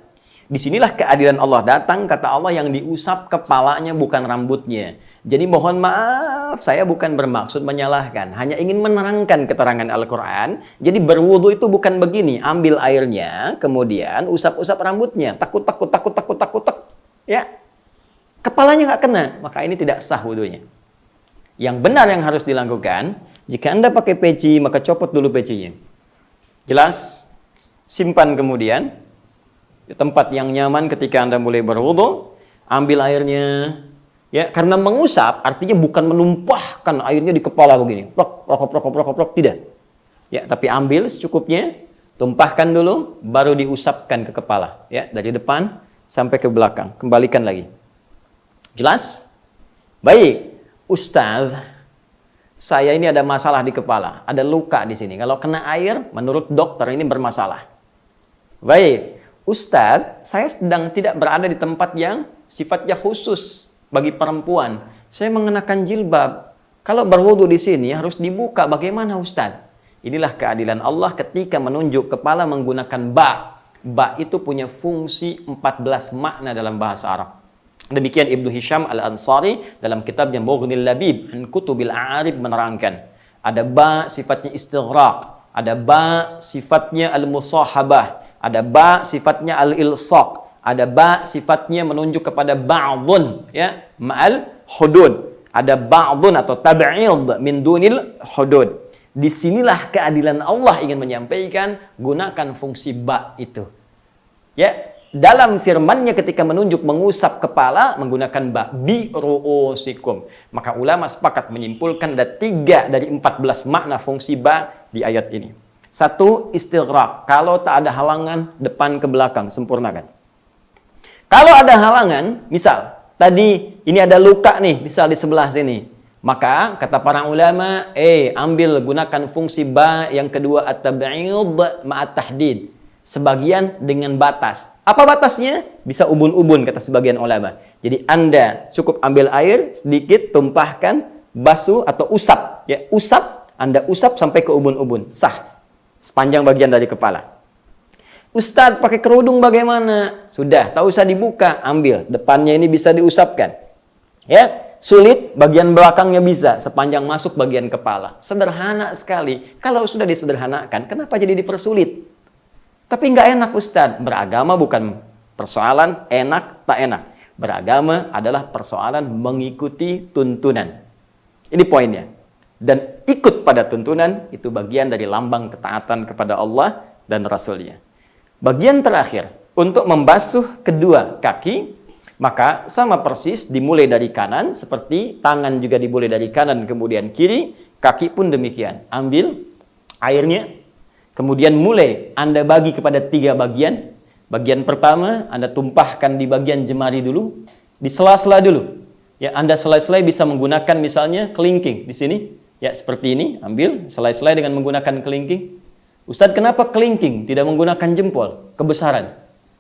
Disinilah keadilan Allah datang, kata Allah yang diusap kepalanya bukan rambutnya. Jadi mohon maaf, saya bukan bermaksud menyalahkan, hanya ingin menerangkan keterangan Al-Quran. Jadi berwudu itu bukan begini, ambil airnya, kemudian usap-usap rambutnya, takut, ya, kepalanya nggak kena, maka ini tidak sah wudunya. Yang benar yang harus dilakukan, jika Anda pakai peci, maka copot dulu pecinya. Jelas? Simpan kemudian di tempat yang nyaman ketika Anda mulai berwudu, ambil airnya. Ya, karena mengusap artinya bukan menumpahkan airnya di kepala begini. Prok, tidak. Ya, tapi ambil secukupnya, tumpahkan dulu, baru diusapkan ke kepala. Ya, dari depan sampai ke belakang. Kembalikan lagi. Jelas? Baik, Ustaz, saya ini ada masalah di kepala, ada luka di sini. Kalau kena air, menurut dokter ini bermasalah. Baik, Ustaz, saya sedang tidak berada di tempat yang sifatnya khusus bagi perempuan. Saya mengenakan jilbab. Kalau berwudu di sini harus dibuka. Bagaimana Ustaz? Inilah keadilan Allah ketika menunjuk kepala menggunakan ba. Ba itu punya fungsi 14 makna dalam bahasa Arab. Demikian Ibnu Hisham Al-Ansari dalam kitabnya Mughnil Labib an Kutubil A'arib menerangkan. Ada ba sifatnya istighraq, ada ba sifatnya al-musahabah, ada ba sifatnya al-ilsaq, ada ba sifatnya menunjuk kepada ba'dun, ya, ma'al hudud. Ada ba'dun atau tab'id min dunil hudud. Disinilah keadilan Allah ingin menyampaikan, gunakan fungsi ba itu. Ya, dalam firman-Nya ketika menunjuk mengusap kepala menggunakan ba, bi ru'usikum. Maka ulama sepakat menyimpulkan ada 3 dari 14 makna fungsi ba di ayat ini. 1, istighraq. Kalau tak ada halangan depan ke belakang, sempurnakan. Kalau ada halangan, misal tadi ini ada luka nih, misal di sebelah sini. Maka kata para ulama, ambil gunakan fungsi ba yang kedua at-tab'id ma'at tahdid. Sebagian dengan batas. Apa batasnya? Bisa ubun-ubun kata sebagian ulama. Jadi Anda cukup ambil air sedikit, tumpahkan, basuh atau usap. Ya, usap, Anda usap sampai ke ubun-ubun. Sah. Sepanjang bagian dari kepala. Ustadz pakai kerudung bagaimana? Sudah, tak usah dibuka, ambil. Depannya ini bisa diusapkan. Ya, sulit, bagian belakangnya bisa, sepanjang masuk bagian kepala. Sederhana sekali. Kalau sudah disederhanakan, kenapa jadi dipersulit? Tapi nggak enak Ustadz. Beragama bukan persoalan enak, tak enak. Beragama adalah persoalan mengikuti tuntunan. Ini poinnya. Dan ikut pada tuntunan, itu bagian dari lambang ketaatan kepada Allah dan Rasul-Nya. Bagian terakhir, untuk membasuh kedua kaki, maka sama persis dimulai dari kanan, seperti tangan juga dimulai dari kanan kemudian kiri, kaki pun demikian. Ambil airnya, kemudian mulai Anda bagi kepada 3 bagian. Bagian pertama, Anda tumpahkan di bagian jemari dulu, di sela-sela dulu. Ya, Anda selai-selai bisa menggunakan misalnya kelingking di sini. Ya, seperti ini, ambil selai-selai dengan menggunakan kelingking. Ustadz, kenapa kelingking tidak menggunakan jempol? Kebesaran.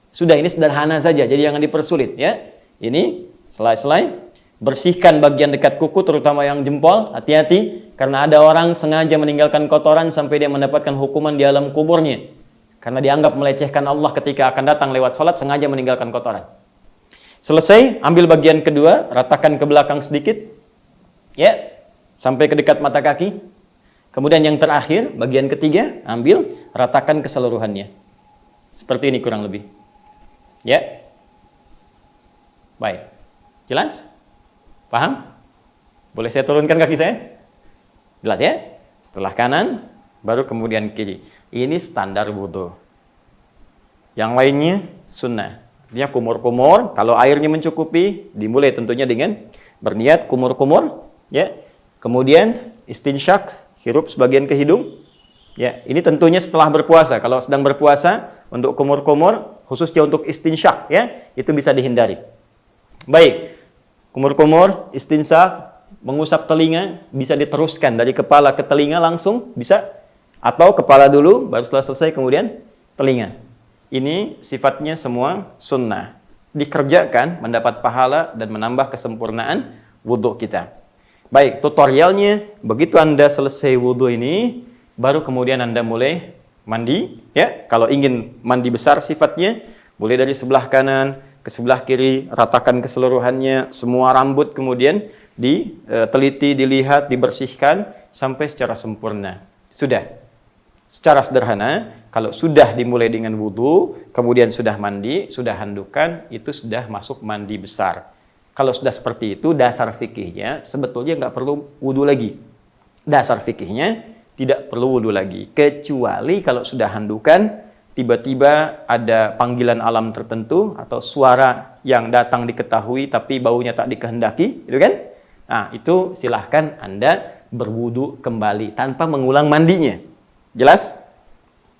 Sudah, ini sederhana saja, jadi jangan dipersulit ya. Ini selai-selai, bersihkan bagian dekat kuku, terutama yang jempol. Hati-hati, karena ada orang sengaja meninggalkan kotoran sampai dia mendapatkan hukuman di alam kuburnya. Karena dianggap melecehkan Allah ketika akan datang lewat sholat, sengaja meninggalkan kotoran. Selesai, ambil bagian kedua, ratakan ke belakang sedikit, ya, sampai ke dekat mata kaki. Kemudian yang terakhir, bagian ketiga, ambil, ratakan keseluruhannya. Seperti ini kurang lebih. Ya. Baik. Jelas? Paham? Boleh saya turunkan kaki saya? Jelas ya? Setelah kanan, baru kemudian kiri. Ini standar wudhu. Yang lainnya sunnah. Dia kumur-kumur. Kalau airnya mencukupi, dimulai tentunya dengan berniat kumur-kumur. Ya. Kemudian istinsyak, hirup sebagian ke hidung. Ya, ini tentunya setelah berpuasa. Kalau sedang berpuasa, untuk kumur-kumur, khususnya untuk istinsyak, ya, itu bisa dihindari. Baik, kumur-kumur, istinsyak, mengusap telinga, bisa diteruskan dari kepala ke telinga langsung, bisa. Atau kepala dulu, baru setelah selesai kemudian telinga. Ini sifatnya semua sunnah. Dikerjakan, mendapat pahala dan menambah kesempurnaan wudhu kita. Baik, tutorialnya, begitu Anda selesai wudhu ini, baru kemudian Anda mulai mandi. Ya, kalau ingin mandi besar sifatnya, boleh dari sebelah kanan ke sebelah kiri, ratakan keseluruhannya, semua rambut kemudian diteliti, dilihat, dibersihkan sampai secara sempurna. Sudah. Secara sederhana, kalau sudah dimulai dengan wudhu, kemudian sudah mandi, sudah handukan, itu sudah masuk mandi besar. Kalau sudah seperti itu, dasar fikihnya sebetulnya nggak perlu wudhu lagi. Dasar fikihnya tidak perlu wudhu lagi. Kecuali kalau sudah handukan, tiba-tiba ada panggilan alam tertentu atau suara yang datang diketahui tapi baunya tak dikehendaki, gitu kan? Nah, itu silahkan Anda berwudhu kembali tanpa mengulang mandinya. Jelas?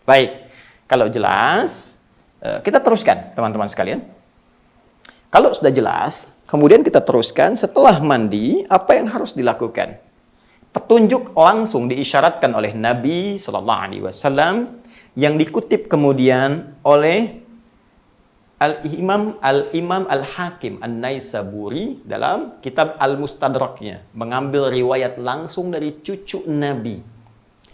Baik. Kalau jelas, kita teruskan, teman-teman sekalian. Kalau sudah jelas, kemudian kita teruskan setelah mandi, apa yang harus dilakukan? Petunjuk langsung diisyaratkan oleh Nabi Sallallahu Alaihi Wasallam yang dikutip kemudian oleh Al-Imam Al-Hakim An-Naisaburi dalam kitab Al-Mustadraknya, mengambil riwayat langsung dari cucu Nabi.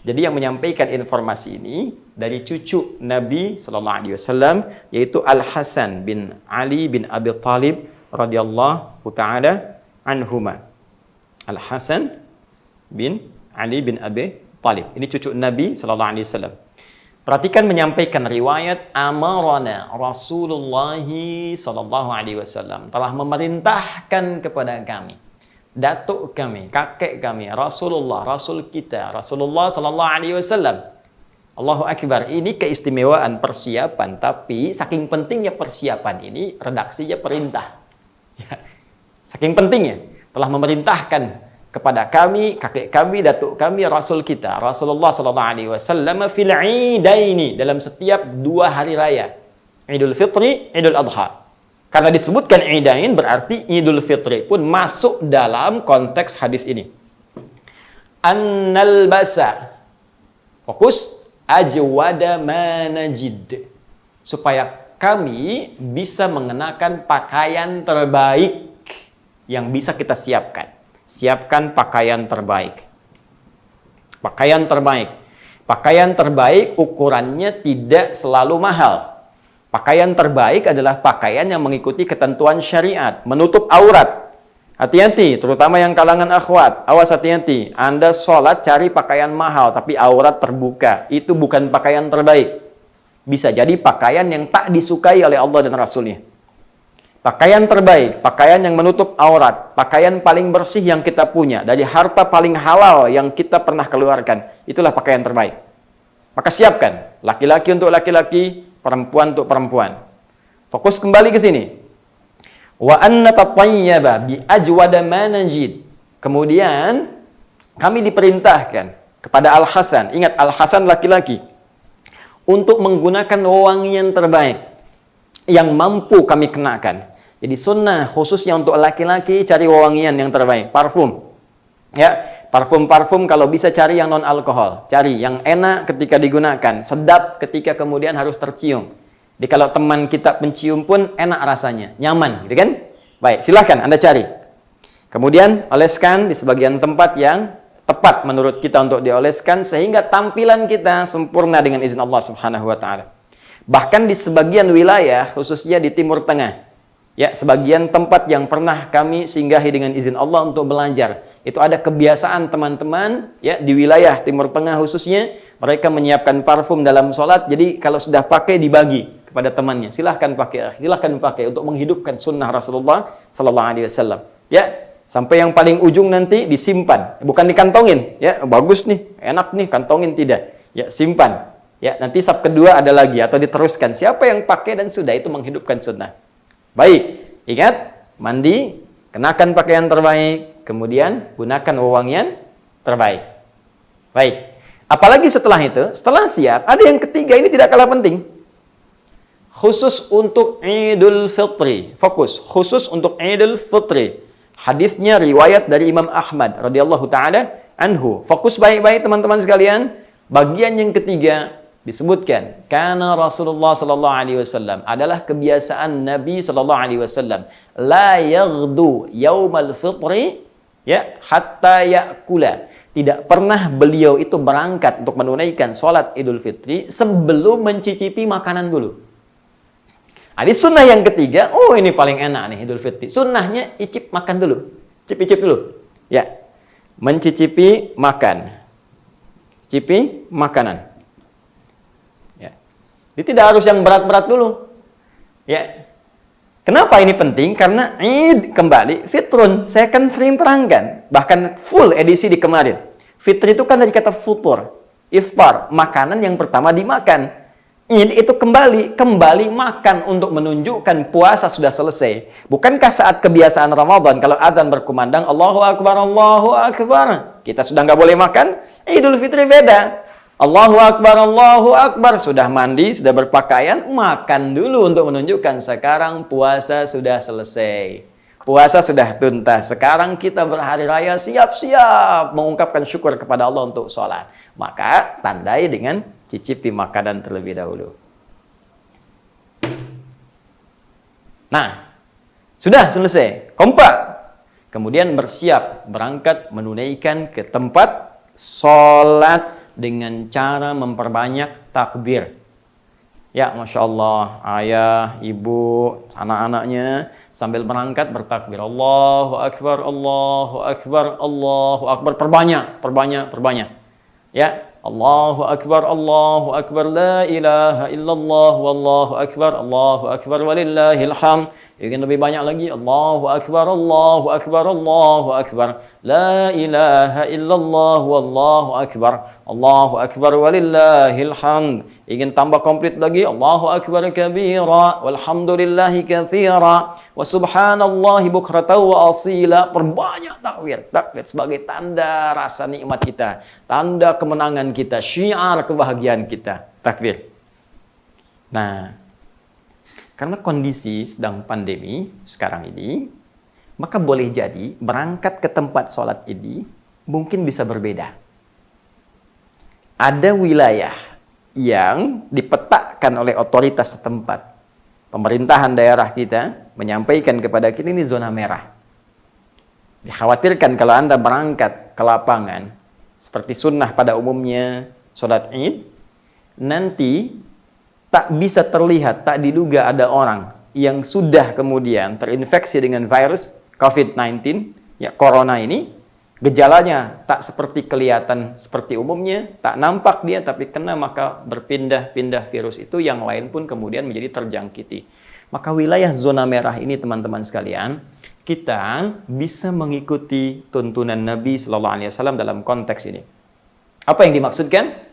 Jadi yang menyampaikan informasi ini dari cucu Nabi Sallallahu Alaihi Wasallam, yaitu Al-Hasan bin Ali bin Abi Thalib radhiyallahu taala anhuma. Al-Hasan bin Ali bin Abi Thalib. Ini cucu Nabi Sallallahu Alaihi Wasallam. Perhatikan menyampaikan riwayat, amarana Rasulullah Sallallahu Alaihi Wasallam, telah memerintahkan kepada kami, datuk kami, kakek kami, Rasulullah, Rasul kita, Rasulullah Sallallahu Alaihi Wasallam. Allahu Akbar. Ini keistimewaan persiapan, tapi saking pentingnya persiapan ini, redaksinya perintah. Ya. Saking pentingnya, telah memerintahkan kepada kami, kakek kami, datuk kami, Rasul kita, Rasulullah Sallallahu Alaihi Wasallam, fil idaini, dalam setiap 2 hari raya, Idul Fitri, Idul Adha. Karena disebutkan idain berarti Idul Fitri pun masuk dalam konteks hadis ini. Annal basa, fokus, ajwada manajid, supaya kami bisa mengenakan pakaian terbaik yang bisa kita siapkan. Siapkan pakaian terbaik. Pakaian terbaik. Pakaian terbaik ukurannya tidak selalu mahal. Pakaian terbaik adalah pakaian yang mengikuti ketentuan syariat, menutup aurat. Hati-hati, terutama yang kalangan akhwat. Awas, hati-hati. Anda sholat cari pakaian mahal, tapi aurat terbuka. Itu bukan pakaian terbaik. Bisa jadi pakaian yang tak disukai oleh Allah dan Rasulnya. Pakaian terbaik, pakaian yang menutup aurat, pakaian paling bersih yang kita punya, dari harta paling halal yang kita pernah keluarkan. Itulah pakaian terbaik. Maka siapkan, laki-laki untuk laki-laki, perempuan untuk perempuan. Fokus kembali ke sini. Wa anna tatayyaba bi ajwada ma najid. Kemudian kami diperintahkan kepada Al-Hasan, ingat Al-Hasan laki-laki, untuk menggunakan wewangian terbaik yang mampu kami kenakan. Jadi sunnah khususnya untuk laki-laki cari wewangian yang terbaik, parfum. Ya, parfum-parfum kalau bisa cari yang non alkohol, cari yang enak ketika digunakan, sedap ketika kemudian harus tercium. Jadi kalau teman kita pencium pun enak rasanya, nyaman, gitu kan? Baik, silahkan Anda cari. Kemudian oleskan di sebagian tempat yang tepat menurut kita untuk dioleskan sehingga tampilan kita sempurna dengan izin Allah Subhanahu wa taala. Bahkan di sebagian wilayah, khususnya di Timur Tengah, ya, sebagian tempat yang pernah kami singgahi dengan izin Allah untuk belajar, itu ada kebiasaan teman-teman, ya, di wilayah Timur Tengah khususnya, mereka menyiapkan parfum dalam sholat. Jadi kalau sudah pakai dibagi kepada temannya, silahkan pakai untuk menghidupkan sunnah Rasulullah Sallallahu Alaihi Wasallam. Ya, sampai yang paling ujung nanti disimpan, bukan dikantongin. Ya, bagus nih, enak nih, kantongin tidak. Ya, simpan. Ya, nanti saf kedua ada lagi atau diteruskan. Siapa yang pakai dan sudah itu menghidupkan sunnah. Baik, ingat, mandi, kenakan pakaian terbaik, kemudian gunakan wewangian terbaik. Baik, apalagi setelah itu, setelah siap, ada yang ketiga, ini tidak kalah penting. Khusus untuk Idul Fitri, fokus, khusus untuk Idul Fitri. Hadisnya riwayat dari Imam Ahmad radhiyallahu taala anhu. Fokus baik-baik teman-teman sekalian. Bagian yang ketiga disebutkan karena Rasulullah sallallahu alaihi wasallam adalah kebiasaan Nabi sallallahu alaihi wasallam la yaghdu yaumal fitri ya hatta yakula. Tidak pernah beliau itu berangkat untuk menunaikan salat Idul Fitri sebelum mencicipi makanan dulu. Ada sunnah yang ketiga, oh ini paling enak nih Idul Fitri. Sunnahnya icip makan dulu. Icip dulu. Ya. Mencicipi makan. Cicipi makanan. Jadi tidak harus yang berat-berat dulu. Ya. Kenapa ini penting? Karena Id kembali fitrun. Saya kan sering terangkan, bahkan full edisi di kemarin. Fitri itu kan dari kata futur, iftar, makanan yang pertama dimakan. Id itu kembali makan untuk menunjukkan puasa sudah selesai. Bukankah saat kebiasaan Ramadan kalau adzan berkumandang Allahu Akbar, Allahu Akbar, kita sudah nggak boleh makan? Idul Fitri beda. Allahu Akbar, sudah mandi, sudah berpakaian, makan dulu untuk menunjukkan sekarang puasa sudah selesai. Puasa sudah tuntas. Sekarang kita berhari raya siap-siap mengungkapkan syukur kepada Allah untuk sholat. Maka tandai dengan cicipi makanan terlebih dahulu. Nah, sudah selesai. Kompak. Kemudian bersiap berangkat menunaikan ke tempat sholat dengan cara memperbanyak takbir. Ya, Masya Allah, ayah, ibu, anak-anaknya sambil berangkat bertakbir. Allahu Akbar, Allahu Akbar, Allahu Akbar. Perbanyak. Ya, Allahu Akbar, la ilaha illallah, wallahu akbar, walillahil hamd. Ingin lebih banyak lagi, Allahu Akbar, Allahu Akbar, Allahu Akbar, la ilaha illallah, wallahu akbar, walillahil hamd. Ingin tambah komplit lagi, Allahu Akbar kabira, walhamdulillahi katsira, wa subhanallahi bukratan wa asila. Perbanyak takbir sebagai tanda rasa nikmat kita, tanda kemenangan kita, syiar kebahagiaan kita, takbir. Nah, karena kondisi sedang pandemi sekarang ini, maka boleh jadi berangkat ke tempat sholat ini mungkin bisa berbeda. Ada wilayah yang dipetakan oleh otoritas setempat. Pemerintahan daerah kita menyampaikan kepada kita ini zona merah. Dikhawatirkan kalau Anda berangkat ke lapangan, seperti sunnah pada umumnya sholat Id, nanti tak bisa terlihat, tak diduga ada orang yang sudah kemudian terinfeksi dengan virus COVID-19, ya corona ini, gejalanya tak seperti kelihatan seperti umumnya, tak nampak dia, tapi kena maka berpindah-pindah virus itu, yang lain pun kemudian menjadi terjangkiti. Maka wilayah zona merah ini teman-teman sekalian, kita bisa mengikuti tuntunan Nabi Sallallahu Alaihi Wasallam dalam konteks ini. Apa yang dimaksudkan?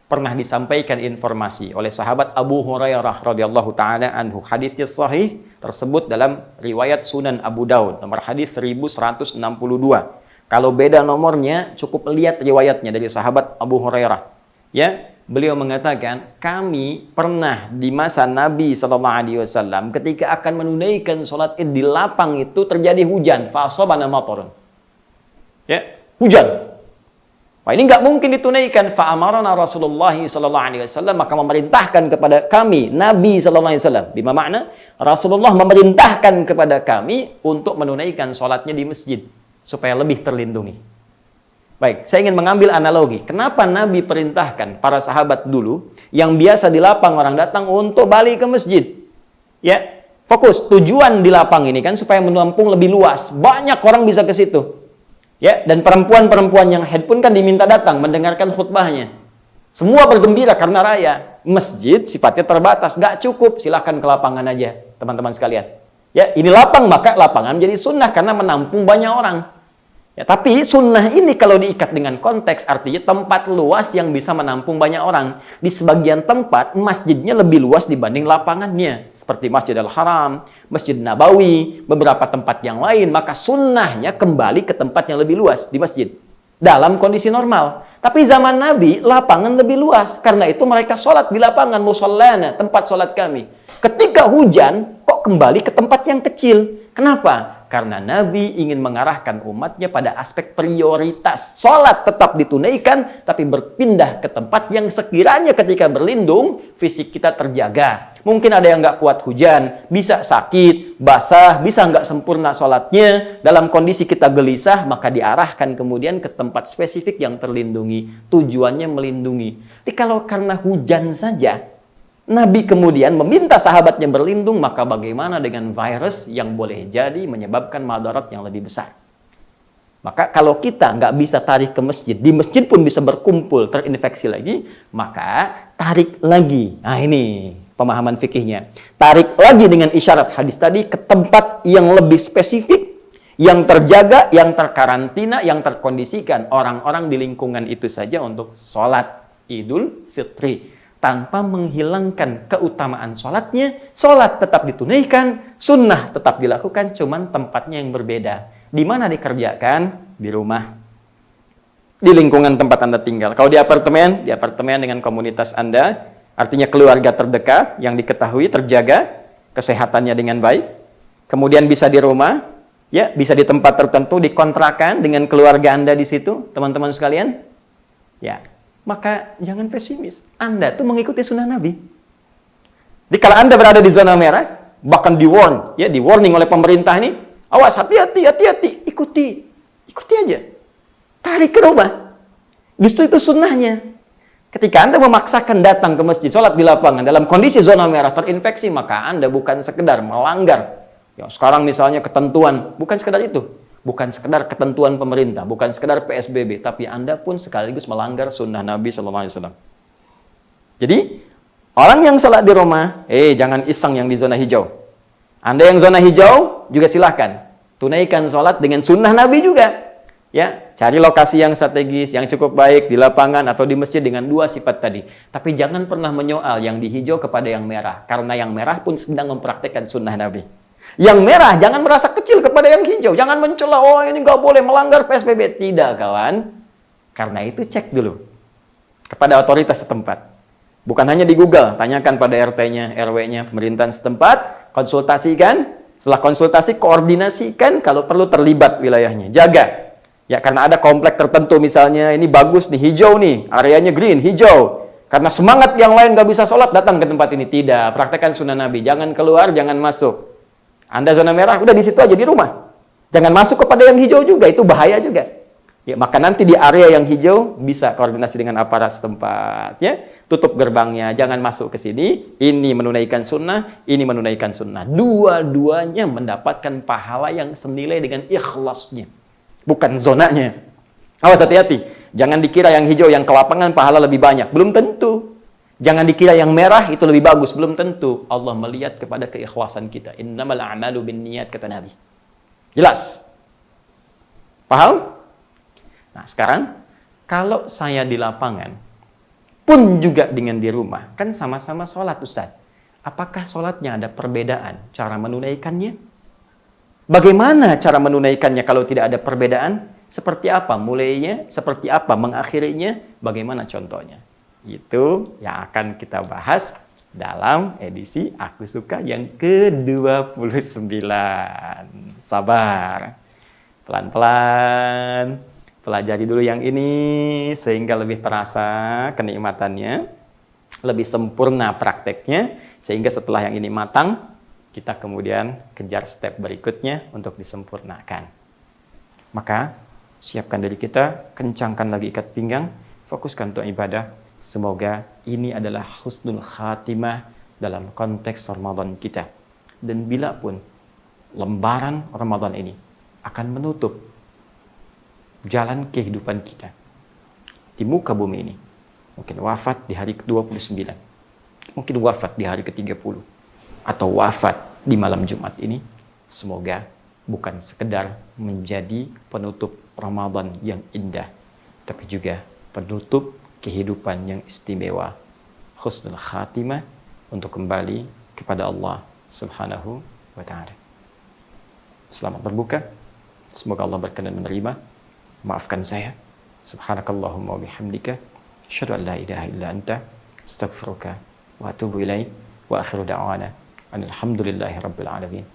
Pernah disampaikan informasi oleh sahabat Abu Hurairah radhiyallahu taala anhu, hadisnya sahih tersebut dalam riwayat Sunan Abu Daud nomor hadis 1162. Kalau beda nomornya cukup lihat riwayatnya dari sahabat Abu Hurairah. Ya, beliau mengatakan, kami pernah di masa Nabi sallallahu alaihi wasallam ketika akan menunaikan salat Id di lapang itu terjadi hujan, fa asabana matarun. Ya, hujan. Wah, ini nggak mungkin ditunaikan. Fa'amarana Rasulullah sallallahu alaihi wasallam, maka memerintahkan kepada kami Nabi sallallahu alaihi wasallam. Bima makna Rasulullah memerintahkan kepada kami untuk menunaikan sholatnya di masjid supaya lebih terlindungi. Baik, saya ingin mengambil analogi. Kenapa Nabi perintahkan para sahabat dulu yang biasa di lapang orang datang untuk balik ke masjid? Ya, fokus. Tujuan di lapang ini kan supaya menampung lebih luas. Banyak orang bisa ke situ. Ya, dan perempuan-perempuan yang haid pun kan diminta datang mendengarkan khutbahnya. Semua bergembira karena raya. Masjid sifatnya terbatas, nggak cukup. Silahkan ke lapangan aja, teman-teman sekalian. Ya, ini lapang, maka lapangan menjadi sunnah karena menampung banyak orang. Ya, tapi sunnah ini kalau diikat dengan konteks artinya tempat luas yang bisa menampung banyak orang. Di sebagian tempat masjidnya lebih luas dibanding lapangannya. Seperti Masjid Al-Haram, Masjid Nabawi, beberapa tempat yang lain. Maka sunnahnya kembali ke tempat yang lebih luas di masjid. Dalam kondisi normal. Tapi zaman Nabi lapangan lebih luas. Karena itu mereka sholat di lapangan musallana, tempat sholat kami. Ketika hujan kok kembali ke tempat yang kecil. Kenapa? Karena Nabi ingin mengarahkan umatnya pada aspek prioritas. Sholat tetap ditunaikan, tapi berpindah ke tempat yang sekiranya ketika berlindung, fisik kita terjaga. Mungkin ada yang nggak kuat hujan, bisa sakit, basah, bisa nggak sempurna sholatnya. Dalam kondisi kita gelisah, maka diarahkan kemudian ke tempat spesifik yang terlindungi. Tujuannya melindungi. Jadi kalau karena hujan saja, Nabi kemudian meminta sahabatnya berlindung, maka bagaimana dengan virus yang boleh jadi menyebabkan madarat yang lebih besar? Maka kalau kita nggak bisa tarik ke masjid, di masjid pun bisa berkumpul, terinfeksi lagi, maka tarik lagi. Nah ini pemahaman fikihnya. Tarik lagi dengan isyarat hadis tadi ke tempat yang lebih spesifik, yang terjaga, yang terkarantina, yang terkondisikan. Orang-orang di lingkungan itu saja untuk sholat Idul Fitri. Tanpa menghilangkan keutamaan sholatnya, sholat tetap ditunaikan, sunnah tetap dilakukan, cuman tempatnya yang berbeda. Di mana dikerjakan? Di rumah. Di lingkungan tempat Anda tinggal. Kalau di apartemen dengan komunitas Anda, artinya keluarga terdekat yang diketahui terjaga kesehatannya dengan baik. Kemudian bisa di rumah, ya, bisa di tempat tertentu, dikontrakan dengan keluarga Anda di situ, teman-teman sekalian. Ya. Maka jangan pesimis. Anda tuh mengikuti sunnah Nabi. Jadi kalau Anda berada di zona merah, bahkan di-warn, ya, di-warning oleh pemerintah ini, awas, hati-hati, hati-hati, ikuti aja. Tarik ke rumah. Justru itu sunnahnya. Ketika Anda memaksakan datang ke masjid, sholat di lapangan, dalam kondisi zona merah terinfeksi, maka Anda bukan sekedar melanggar. Ya, sekarang misalnya ketentuan, bukan sekedar itu. Bukan sekedar ketentuan pemerintah, bukan sekedar PSBB, tapi Anda pun sekaligus melanggar sunnah Nabi SAW. Jadi, orang yang sholat di rumah, jangan iseng yang di zona hijau. Anda yang zona hijau, juga silahkan. Tunaikan sholat dengan sunnah Nabi juga. Ya, cari lokasi yang strategis, yang cukup baik, di lapangan atau di masjid dengan dua sifat tadi. Tapi jangan pernah menyoal yang di hijau kepada yang merah. Karena yang merah pun sedang mempraktekkan sunnah Nabi. Yang merah, jangan merasa kecil kepada yang hijau. Jangan mencela, oh ini nggak boleh melanggar PSBB. Tidak, kawan. Karena itu cek dulu kepada otoritas setempat. Bukan hanya di Google, tanyakan pada RT-nya, RW-nya, pemerintahan setempat, konsultasikan. Setelah konsultasi, koordinasikan, kalau perlu terlibat wilayahnya. Jaga. Ya, karena ada komplek tertentu misalnya, ini bagus nih, hijau nih, areanya green, hijau. Karena semangat yang lain nggak bisa sholat, datang ke tempat ini. Tidak, praktekkan sunnah Nabi. Jangan keluar, jangan masuk. Anda zona merah, udah di situ aja di rumah. Jangan masuk kepada yang hijau juga, itu bahaya juga. Ya, maka nanti di area yang hijau bisa koordinasi dengan aparat setempat. Ya, tutup gerbangnya, jangan masuk ke sini. Ini menunaikan sunnah, ini menunaikan sunnah. Dua-duanya mendapatkan pahala yang senilai dengan ikhlasnya, bukan zonanya. Awas, hati-hati. Jangan dikira yang hijau, yang ke lapangan pahala lebih banyak. Belum tentu. Jangan dikira yang merah itu lebih bagus, belum tentu. Allah melihat kepada keikhlasan kita. Innamal a'malu binniyat, kata Nabi. Jelas? Paham? Nah, sekarang kalau saya di lapangan pun juga dengan di rumah, kan sama-sama sholat, Ustaz. Apakah sholatnya ada perbedaan cara menunaikannya? Bagaimana cara menunaikannya kalau tidak ada perbedaan? Seperti apa mulainya? Seperti apa mengakhirinya? Bagaimana contohnya? Itu yang akan kita bahas dalam edisi Aku Suka yang ke-29. Sabar. Pelan-pelan. pelajari dulu yang ini sehingga lebih terasa kenikmatannya, lebih sempurna prakteknya, sehingga setelah yang ini matang, kita kemudian kejar step berikutnya untuk disempurnakan. Maka siapkan diri kita, kencangkan lagi ikat pinggang, fokuskan untuk ibadah. Semoga ini adalah husnul khatimah dalam konteks Ramadan kita. Dan bila pun lembaran Ramadan ini akan menutup jalan kehidupan kita di muka bumi ini, mungkin wafat di hari ke-29, mungkin wafat di hari ke-30, atau wafat di malam Jumat ini, semoga bukan sekedar menjadi penutup Ramadan yang indah, tapi juga penutup kehidupan yang istimewa, husnul khatimah, untuk kembali kepada Allah Subhanahu wa ta'ala. Selamat berbuka. Semoga Allah berkenan menerima. Maafkan saya. Subhanakallahumma wa bihamdika, asyhadu an la ilaha illa anta, astaghfiruka wa atubu ilaik. Wa akhiru da'wana alhamdulillahi rabbil alamin.